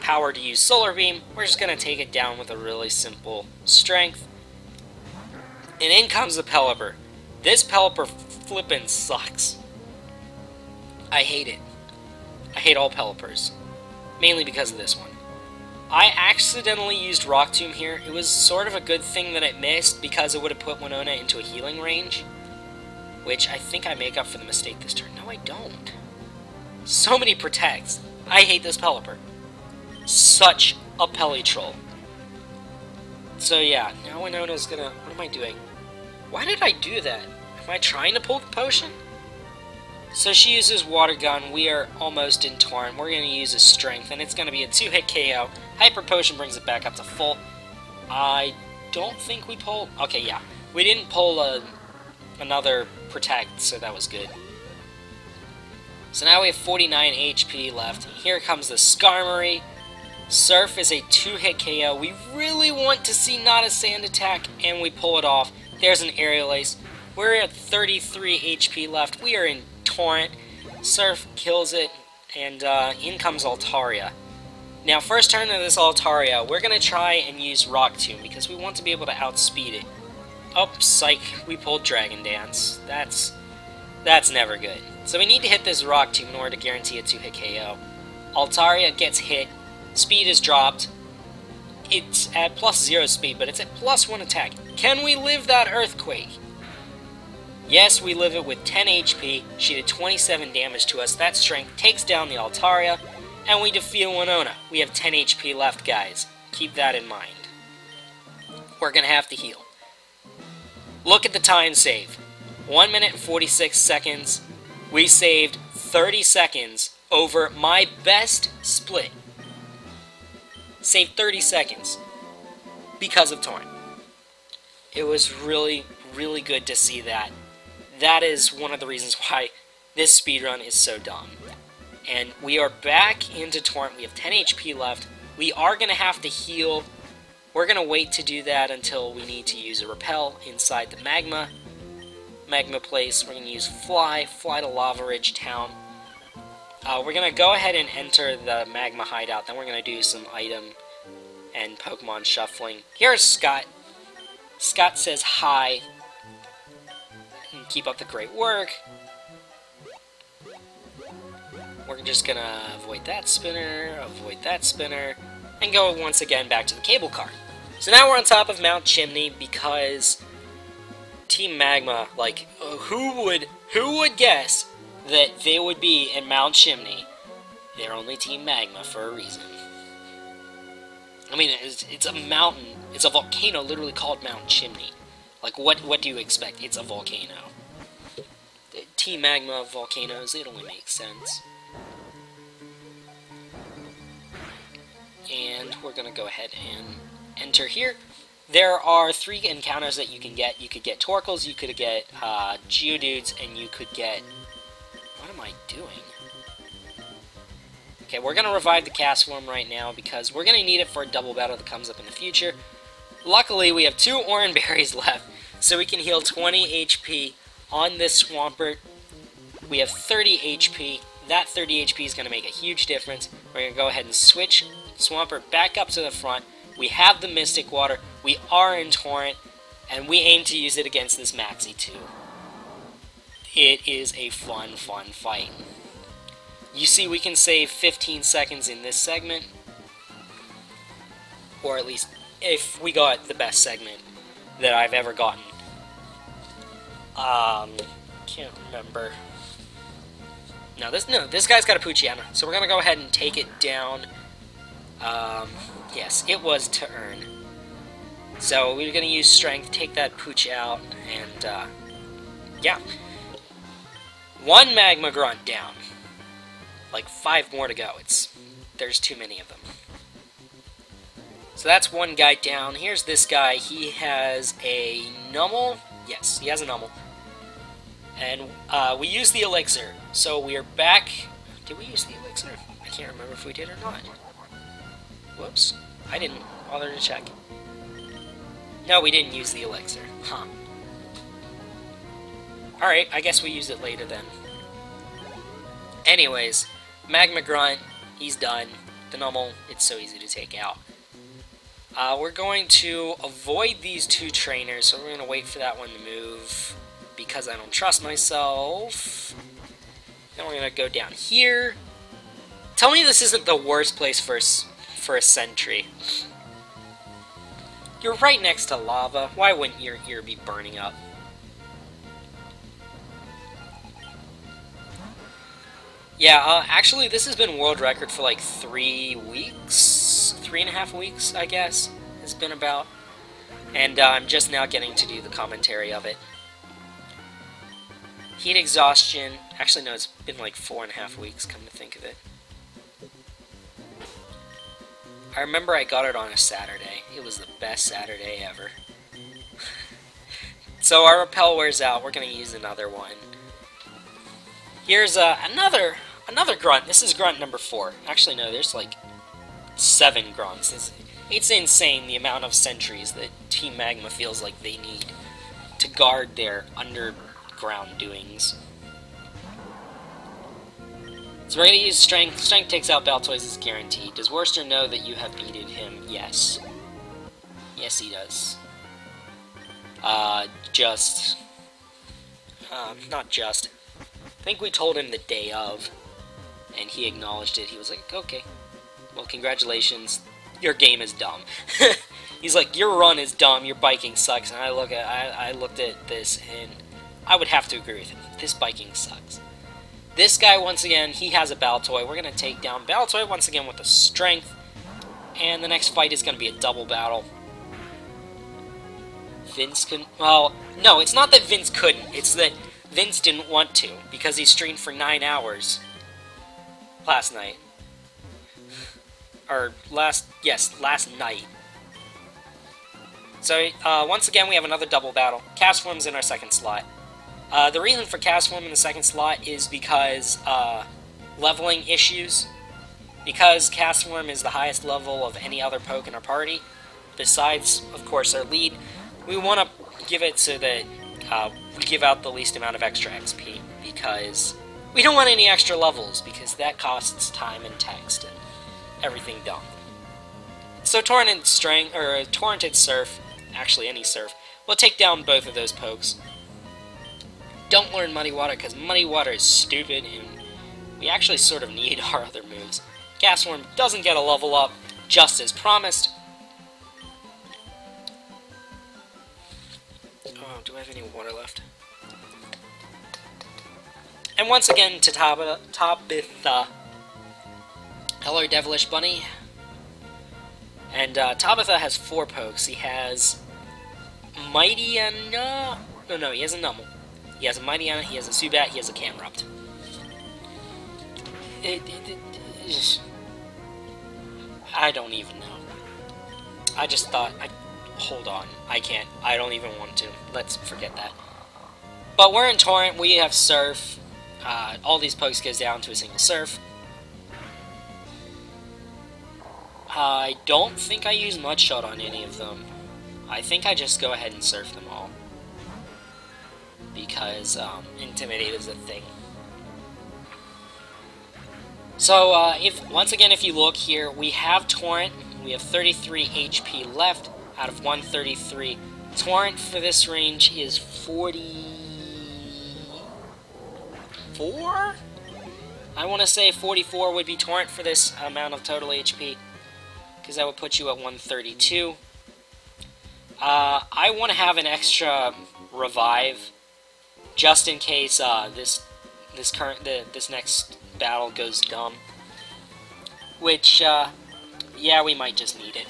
power to use Solar Beam, we're just going to take it down with a really simple strength. And in comes the Pelipper. This Pelipper flippin' sucks. I hate it. I hate all Pelippers. Mainly because of this one. I accidentally used Rock Tomb here. It was sort of a good thing that it missed because it would have put Winona into a healing range. Which I think I make up for the mistake this turn. No, I don't. So many protects. I hate this Pelipper. Such a Pelly Troll. So yeah, now Winona's gonna... What am I doing? Why did I do that? Am I trying to pull the potion? So she uses Water Gun. We are almost in Torrent. We're going to use a Strength, and it's going to be a 2-hit KO. Hyper Potion brings it back up to full. I don't think we pulled... Okay, yeah. We didn't pull another Protect, so that was good. So now we have 49 HP left. Here comes the Skarmory. Surf is a 2-hit KO. We really want to see not a Sand Attack, and we pull it off. There's an Aerial Ace. We're at 33 HP left. We are in Torrent. Surf kills it, and in comes Altaria. Now, first turn of this Altaria, we're going to try and use Rock Tomb, because we want to be able to outspeed it. Oh, psych, we pulled Dragon Dance. That's never good. So we need to hit this Rock Tomb in order to guarantee a 2-hit KO. Altaria gets hit, speed is dropped. It's at +0 speed, but it's at +1 attack. Can we live that Earthquake? Yes, we live it with 10 HP. She did 27 damage to us. That strength takes down the Altaria, and we defeat Winona. We have 10 HP left, guys. Keep that in mind. We're going to have to heal. Look at the time save. 1 minute and 46 seconds. We saved 30 seconds over my best split. Saved 30 seconds because of Torrent. It was really, really good to see that. That is one of the reasons why this speedrun is so dumb. And we are back into Torrent. We have 10 HP left. We are going to have to heal. We're going to wait to do that until we need to use a Repel inside the magma place. We're going to use Fly to Lava Ridge Town. We're going to go ahead and enter the magma hideout. Then we're going to do some item and Pokemon shuffling. Here's Scott. Scott says hi. Keep up the great work. We're just gonna avoid that spinner, and go once again back to the cable car. So now we're on top of Mount Chimney because Team Magma, like, who would guess that they would be in Mount Chimney? They're only Team Magma for a reason. I mean, it's a mountain, it's a volcano literally called Mount Chimney. Like, what do you expect? It's a volcano. Team Magma volcanoes, it only makes sense. And we're going to go ahead and enter here. There are 3 encounters that you can get. You could get Torkles, you could get Geodudes, and you could get... What am I doing? Okay, we're going to revive the Castform right now because we're going to need it for a double battle that comes up in the future. Luckily, we have 2 Oran Berries left, so we can heal 20 HP on this Swampert. We have 30 HP. That 30 HP is going to make a huge difference. We're going to go ahead and switch Swampert back up to the front. We have the Mystic Water. We are in Torrent, and we aim to use it against this Maxie too. It is a fun fight. You see, we can save 15 seconds in this segment, or at least if we got the best segment that I've ever gotten. Can't remember. No, this guy's got a Poochyena, so we're gonna go ahead and take it down. Yes, it was to earn. So we're gonna use strength, take that pooch out, and yeah. One magma grunt down. Like 5 more to go. There's too many of them. So that's one guy down. Here's this guy. He has a nummel. Yes, he has a nummel. And we used the elixir. So we are back. Did we use the elixir? I can't remember if we did or not. Whoops. I didn't bother to check. No, we didn't use the elixir. Huh. Alright, I guess we use it later then. Anyways, Magma Grunt, he's done. The nummel, it's so easy to take out. We're going to avoid these 2 trainers, so we're going to wait for that one to move because I don't trust myself. Then we're going to go down here. Tell me this isn't the worst place for a sentry. You're right next to lava. Why wouldn't your ear be burning up? Yeah, actually, this has been world record for like 3 weeks, 3.5 weeks, I guess, it's been about. And I'm just now getting to do the commentary of it. Heat exhaustion. Actually, no, it's been like 4.5 weeks, come to think of it. I remember I got it on a Saturday. It was the best Saturday ever. So our repel wears out. We're going to use another one. Here's another grunt. This is grunt number 4. Actually, no, there's like 7 grunts. It's insane the amount of sentries that Team Magma feels like they need to guard their underground doings. So we're going to use Strength. Strength takes out Baltoys is guaranteed. Does Worcester know that you have beaten him? Yes. Yes, he does. Not just. I think we told him the day of, and he acknowledged it. He was like, okay, well, congratulations, your game is dumb. He's like, your run is dumb, your biking sucks, and I looked at this, and I would have to agree with him. This biking sucks. This guy, once again, he has a Baltoy. We're going to take down Baltoy once again with a strength, and the next fight is going to be a double battle. Vince can... Well, no, it's not that Vince couldn't. It's that Vince didn't want to, because he streamed for 9 hours last night. Or last night. So, once again, we have another double battle. Castform's in our second slot. The reason for Castform in the second slot is because, leveling issues. Because Castform is the highest level of any other poke in our party, besides, of course, our lead, we want to give it so that we give out the least amount of extra XP, because we don't want any extra levels, because that costs time and text and everything dumb. So Torrented Strength, or Torrented Surf, actually any surf, will take down both of those pokes. Don't learn Muddy Water, because Muddy Water is stupid, and we actually sort of need our other moves. Gasworm doesn't get a level up, just as promised. Oh, do I have any water left? And once again to Tabitha. Hello, Devilish Bunny. And Tabitha has 4 pokes. He has Mightyena. No, he has a Nummel. He has a Mightyena, he has a Zubat, he has a Camerupt. I don't even know. I just thought, hold on, I can't, I don't even want to. Let's forget that. But we're in Torrent, we have Surf. All these pokes goes down to a single Surf. I don't think I use Mudshot on any of them. I think I just go ahead and Surf them all. Because Intimidate is a thing. So, once again, if you look here, we have Torrent. We have 33 HP left out of 133. Torrent for this range is 44? I want to say 44 would be Torrent for this amount of total HP, because that would put you at 132. I want to have an extra Revive, just in case this next battle goes dumb. Which, yeah, we might just need it.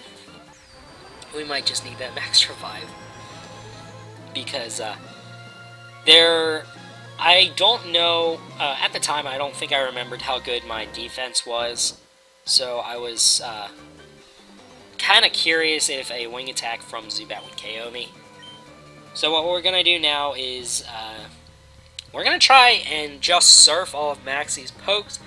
We might just need that max revive. Because, I don't know, at the time, I don't think I remembered how good my defense was. So I was, kind of curious if a wing attack from Zubat would KO me. So what we're going to do now is, we're going to try and just surf all of Maxie's pokes.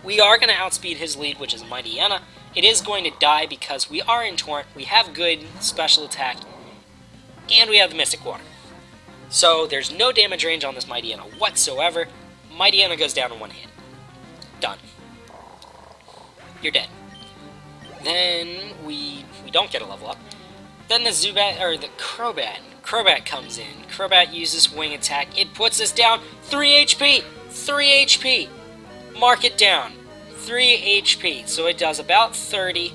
We are going to outspeed his lead, which is Mightyena. It is going to die because we are in Torrent, we have good special attack, and we have the Mystic Water. So there's no damage range on this Mightyena whatsoever. Mightyena goes down in one hit. Done. You're dead. Then we don't get a level up. Then the Zubat, or the Crobat. Crobat comes in. Crobat uses wing attack. It puts us down 3 HP! 3 HP! Mark it down. 3 HP. So it does about 30.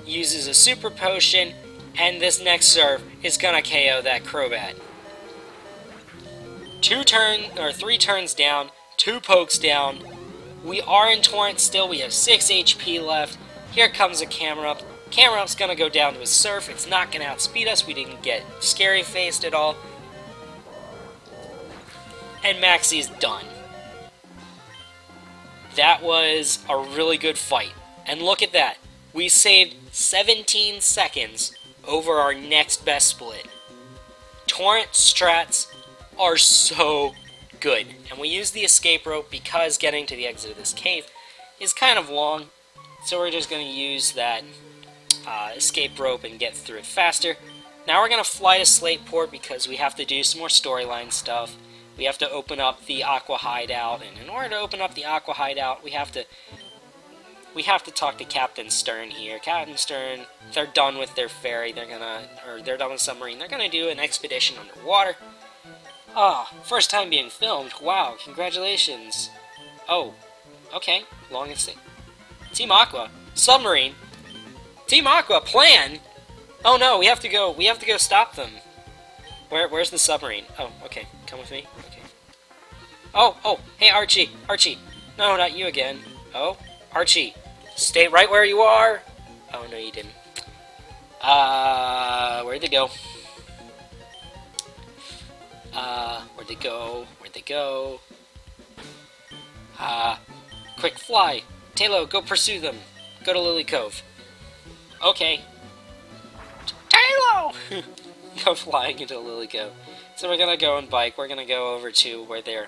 Uses a super potion. And this next serve is gonna KO that Crobat. 3 turns down. 2 pokes down. We are in Torrent still. We have 6 HP left. Here comes a Camerupt. Camerupt's gonna go down to his Surf. It's not gonna outspeed us. We didn't get scary faced at all. And Maxie's done. That was a really good fight. And look at that. We saved 17 seconds over our next best split. Torrent strats are so good. And we use the escape rope because getting to the exit of this cave is kind of long. So we're just going to use that escape rope and get through it faster. Now we're going to fly to Slateport because we have to do some more storyline stuff. We have to open up the Aqua hideout, and in order to open up the Aqua hideout, we have to talk to Captain Stern here. Captain Stern, they're done with their ferry. They're done with the submarine. They're gonna do an expedition underwater. Ah, first time being filmed. Wow, congratulations. Oh, okay. Longest thing. Team Aqua, submarine. Team Aqua, plan. Oh no, we have to go stop them. Where's the submarine? Oh, okay. Come with me. Okay. Oh, hey Archie. No, not you again. Oh, Archie. Stay right where you are. Oh, no you didn't. Where'd they go? Where'd they go? Quick fly. Talo, go pursue them. Go to Lily Cove. Okay. Talo! Go flying into Lily Cove. So we're gonna go and bike. We're gonna go over to where the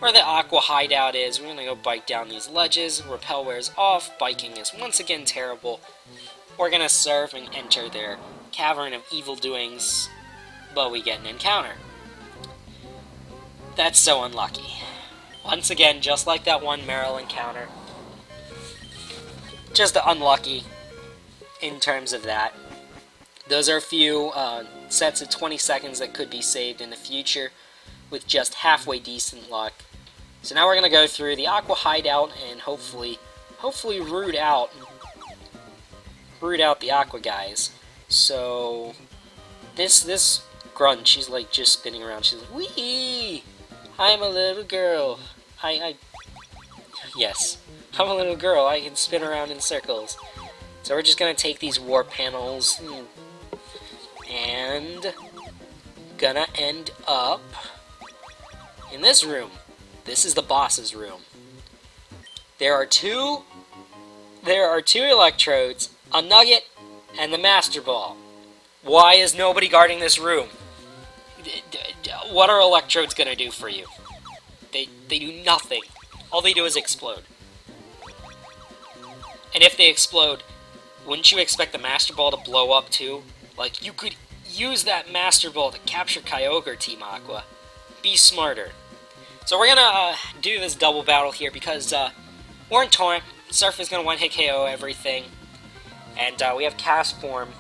Aqua hideout is. We're gonna go bike down these ledges. Rappel wears off. Biking is once again terrible. We're gonna surf and enter their cavern of evil doings, but we get an encounter. That's so unlucky. Once again, just like that one Meryl encounter. Just unlucky in terms of that. Those are a few sets of 20 seconds that could be saved in the future with just halfway decent luck. So now we're going to go through the Aqua hideout and hopefully root out the Aqua guys. So this grunt, she's like just spinning around. She's like, "Wee! I'm a little girl. Yes, I'm a little girl. I can spin around in circles." So we're just gonna take these warp panels and gonna end up in this room. This is the boss's room. There are two electrodes, a nugget, and the Master Ball. Why is nobody guarding this room? What are electrodes gonna do for you? They do nothing. All they do is explode. And if they explode, wouldn't you expect the Master Ball to blow up too? Like, you could use that Master Ball to capture Kyogre, Team Aqua. Be smarter. So we're gonna do this double battle here because we're in Torrent. Surf is gonna one-hit KO everything. And we have Cast Form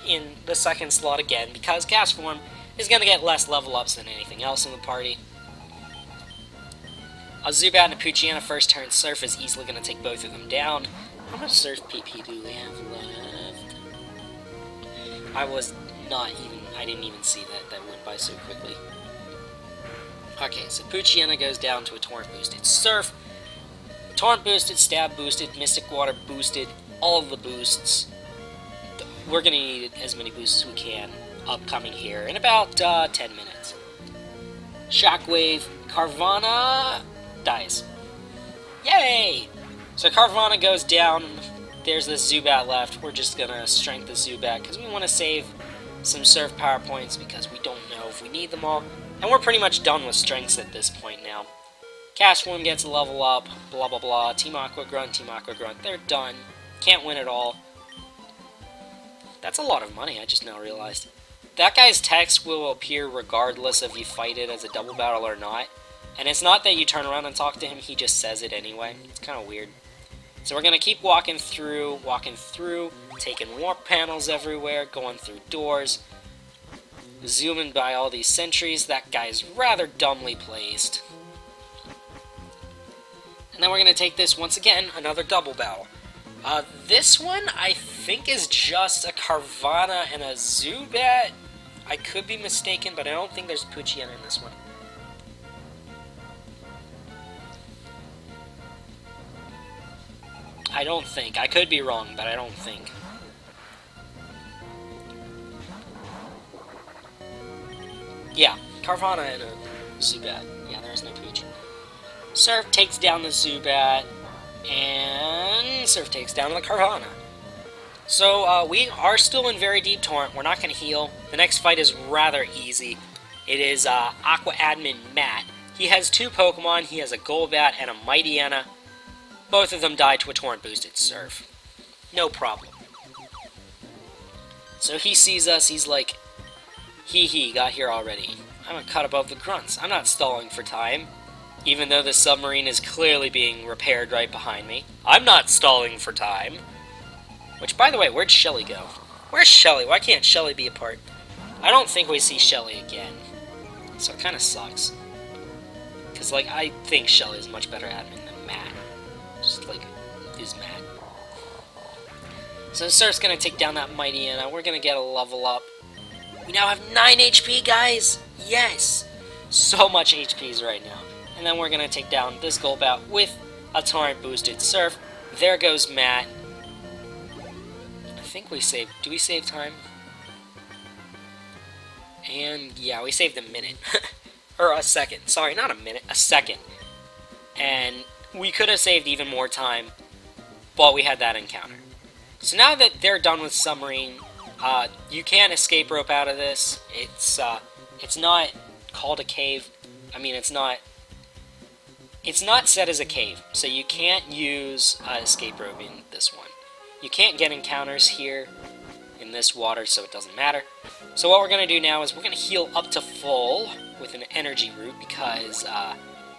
in the second slot again because Cast Form is gonna get less level ups than anything else in the party. A Zubat and a Poochyena first turn. Surf is easily gonna take both of them down. How much Surf PP do they have left? I didn't even see that went by so quickly. Okay, so Poochyena goes down to a Torrent boosted Surf. Torrent boosted, Stab boosted, Mystic Water boosted, all of the boosts. We're going to need as many boosts as we can upcoming here in about 10 minutes. Shockwave, Carvana dies. Yay! So Carvana goes down. There's the Zubat left. We're just going to strength the Zubat because we want to save some Surf Power Points because we don't know if we need them all. And we're pretty much done with strengths at this point now. Cashwound gets a level up, blah blah blah. Team Aqua Grunt, they're done. Can't win at all. That's a lot of money, I just now realized. That guy's text will appear regardless if you fight it as a double battle or not. And it's not that you turn around and talk to him, he just says it anyway. It's kind of weird. So we're going to keep walking through, taking warp panels everywhere, going through doors, zooming by all these sentries. That guy's rather dumbly placed. And then we're going to take this, once again, another double battle. This one, I think, is just a Carvana and a Zubat. I could be mistaken, but I don't think there's Poochyena in this one. I don't think. I could be wrong, but I don't think. Yeah, Carvana and a Zubat. Yeah, there's no Pooch. Surf takes down the Zubat, and Surf takes down the Carvana. So, we are still in very deep torrent. We're not going to heal. The next fight is rather easy. It is Aqua Admin Matt. He has two Pokemon. He has a Golbat and a Mightyena. Both of them died to a torrent-boosted Surf. No problem. So he sees us, he's like, hee, got here already. I'm a cut above the grunts. I'm not stalling for time. Even though the submarine is clearly being repaired right behind me. I'm not stalling for time. Which, by the way, where'd Shelly go? Where's Shelly? Why can't Shelly be a part? I don't think we see Shelly again. So it kind of sucks. Because, like, I think Shelly is much better admin than Matt. Just, like, is Matt. So Surf's gonna take down that Mightyena. We're gonna get a level up. We now have 9 HP, guys! Yes! So much HPs right now. And then we're gonna take down this Golbat with a torrent-boosted Surf. There goes Matt. I think we saved... Do we save time? And, yeah, we saved a minute. Or a second. Sorry, not a minute. A second. And we could have saved even more time, but we had that encounter. So now that they're done with submarine, you can escape rope out of this. It's not called a cave. I mean, it's not set as a cave, so you can't use escape rope in this one. You can't get encounters here in this water, so it doesn't matter. So what we're going to do now is we're going to heal up to full with an energy root because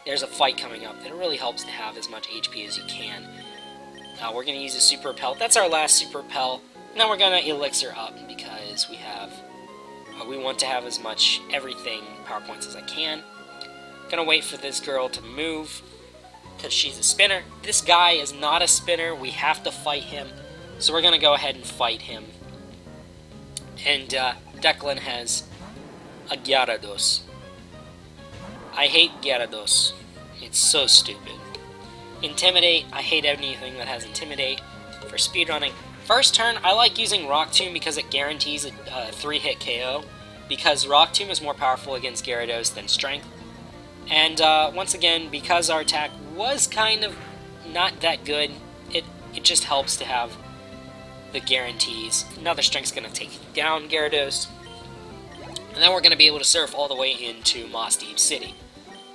there's a fight coming up. It really helps to have as much HP as you can. We're going to use a Super Repel. That's our last Super Repel. And then we're going to Elixir up because we want to have as much everything power points as I can. Gonna wait for this girl to move because she's a spinner. This guy is not a spinner. We have to fight him. So we're gonna go ahead and fight him. And Declan has a Gyarados. I hate Gyarados. It's so stupid. Intimidate. I hate anything that has Intimidate. For speedrunning. First turn, I like using Rock Tomb because it guarantees a 3-hit KO. Because Rock Tomb is more powerful against Gyarados than Strength. And once again, because our attack was kind of not that good, it just helps to have the guarantees. Another Strength's going to take down Gyarados. And then we're going to be able to surf all the way into Mossdeep City.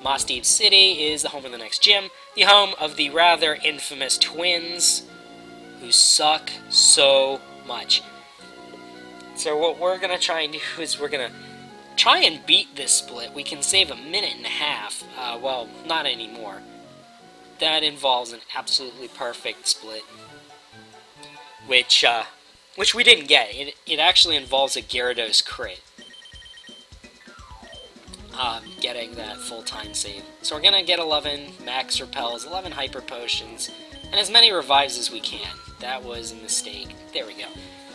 Mossdeep City is the home of the next gym, the home of the rather infamous twins, who suck so much. So what we're going to try and do is we're going to try and beat this split. We can save a minute and a half. Well, not anymore. That involves an absolutely perfect split. Which we didn't get. It actually involves a Gyarados crit. Getting that full time save. So we're gonna get 11 max repels, 11 hyper potions, and as many revives as we can. That was a mistake. There we go.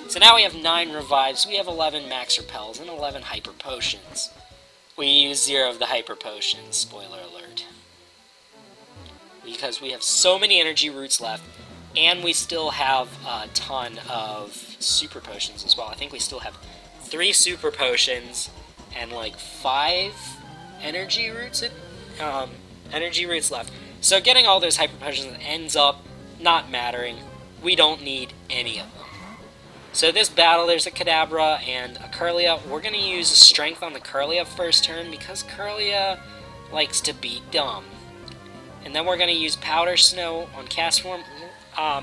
So now we have 9 revives, we have 11 max repels, and 11 hyper potions. We use 0 of the hyper potions, spoiler alert. Because we have so many energy roots left, And we still have a ton of super potions as well. I think we still have 3 super potions and like 5 energy roots left. So getting all those hyper potions ends up not mattering. We don't need any of them. So this battle, there's a Kadabra and a Kirlia. We're going to use Strength on the Kirlia first turn because Kirlia likes to be dumb. And then we're going to use Powder Snow on Cast Form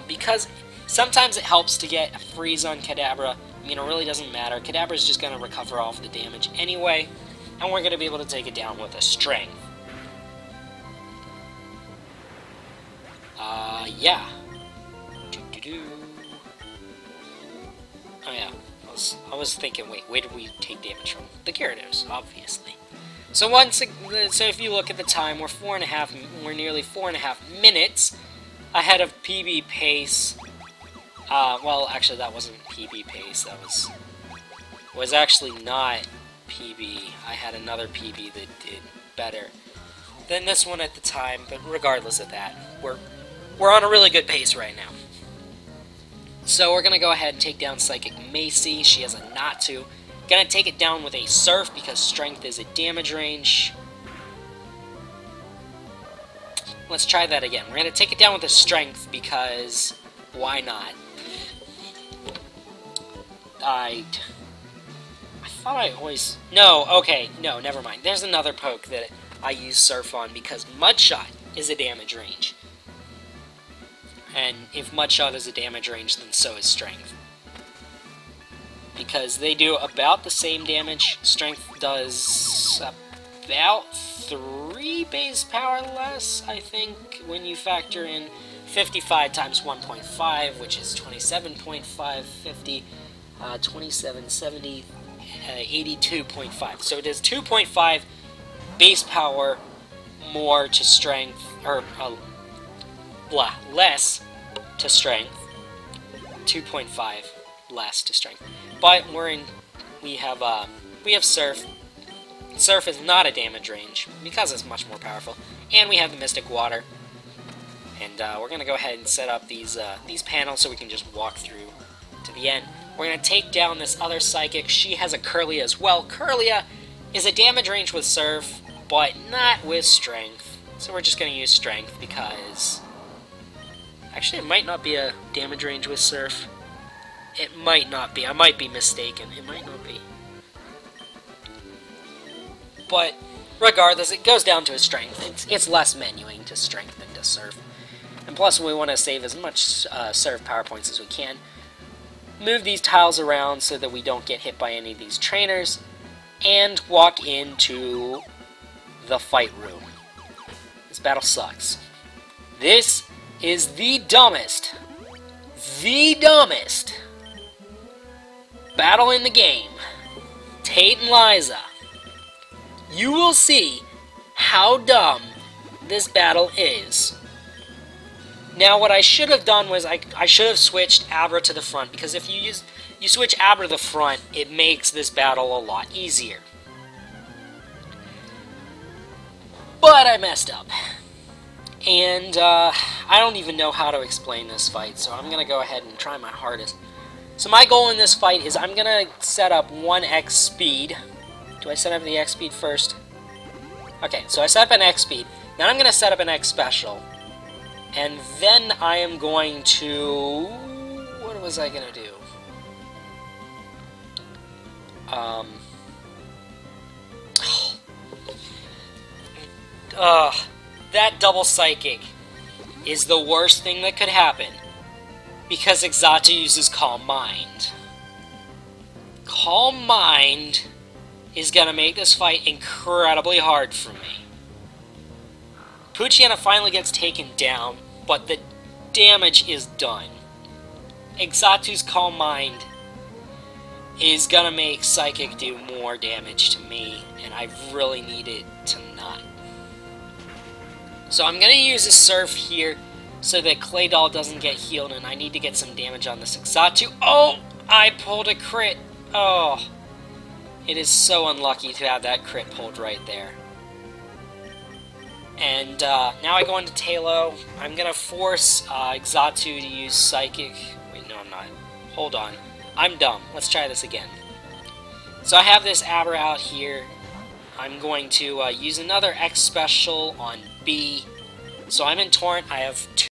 because sometimes it helps to get a freeze on Kadabra. I mean, it really doesn't matter. Kadabra's just going to recover off the damage anyway, and we're going to be able to take it down with a Strength. Yeah. Oh yeah, I was thinking, wait, where did we take damage from? The Gyarados, obviously. So if you look at the time, we're nearly 4.5 minutes ahead of PB pace. Well, actually, that wasn't PB pace. That was actually not PB. I had another PB that did better than this one at the time. But regardless of that, we're on a really good pace right now. So we're gonna go ahead and take down Psychic Macy. She has a Natu. Gonna take it down with a Surf because Strength is a damage range. Let's try that again. We're gonna take it down with a Strength because why not? I thought I always... No, okay, no, never mind. There's another poke that I use Surf on because Mudshot is a damage range. And if Mudshot is a damage range, then so is Strength. Because they do about the same damage. Strength does about 3 base power less, I think, when you factor in 55 times 1.5, which is 27.5, 50, 27, 70, 82.5. So it does 2.5 base power more to Strength, or less to Strength, 2.5 less to Strength. But we have Surf. Surf is not a damage range because it's much more powerful, and we have the Mystic Water. And we're gonna go ahead and set up these panels so we can just walk through to the end. We're gonna take down this other Psychic. She has a Kirlia as well. Kirlia is a damage range with Surf, but not with Strength. So we're just gonna use Strength because... Actually, it might not be a damage range with Surf. It might not be. I might be mistaken. It might not be. But regardless, it goes down to a Strength. It's less menuing to Strength than to Surf. And plus, we want to save as much Surf power points as we can. Move these tiles around so that we don't get hit by any of these trainers. And walk into the fight room. This battle sucks. This is the dumbest battle in the game. Tate and Liza. You will see how dumb this battle is. Now, what I should have done was I should have switched Abra to the front, because if you switch Abra to the front, it makes this battle a lot easier. But I messed up. And I don't even know how to explain this fight, so I'm going to go ahead and try my hardest. So my goal in this fight is I'm going to set up 1x speed. Do I set up the X speed first? Okay, so I set up an X speed. Then I'm going to set up an X special. And then I am going to... What was I going to do? That double Psychic is the worst thing that could happen, because Exatu uses Calm Mind. Calm Mind is going to make this fight incredibly hard for me. Poochyena finally gets taken down, but the damage is done. Exatu's Calm Mind is going to make Psychic do more damage to me, and I really need it to not. So I'm going to use a Surf here so that Claydol doesn't get healed, and I need to get some damage on this Exatu. Oh! I pulled a crit! Oh! It is so unlucky to have that crit pulled right there. And now I go into Talo. I'm gonna force Xatu to use Psychic. Wait, no, I'm not. Hold on. I'm dumb. Let's try this again. So I have this Abra out here. I'm going to use another X Special on B. So I'm in Torrent. I have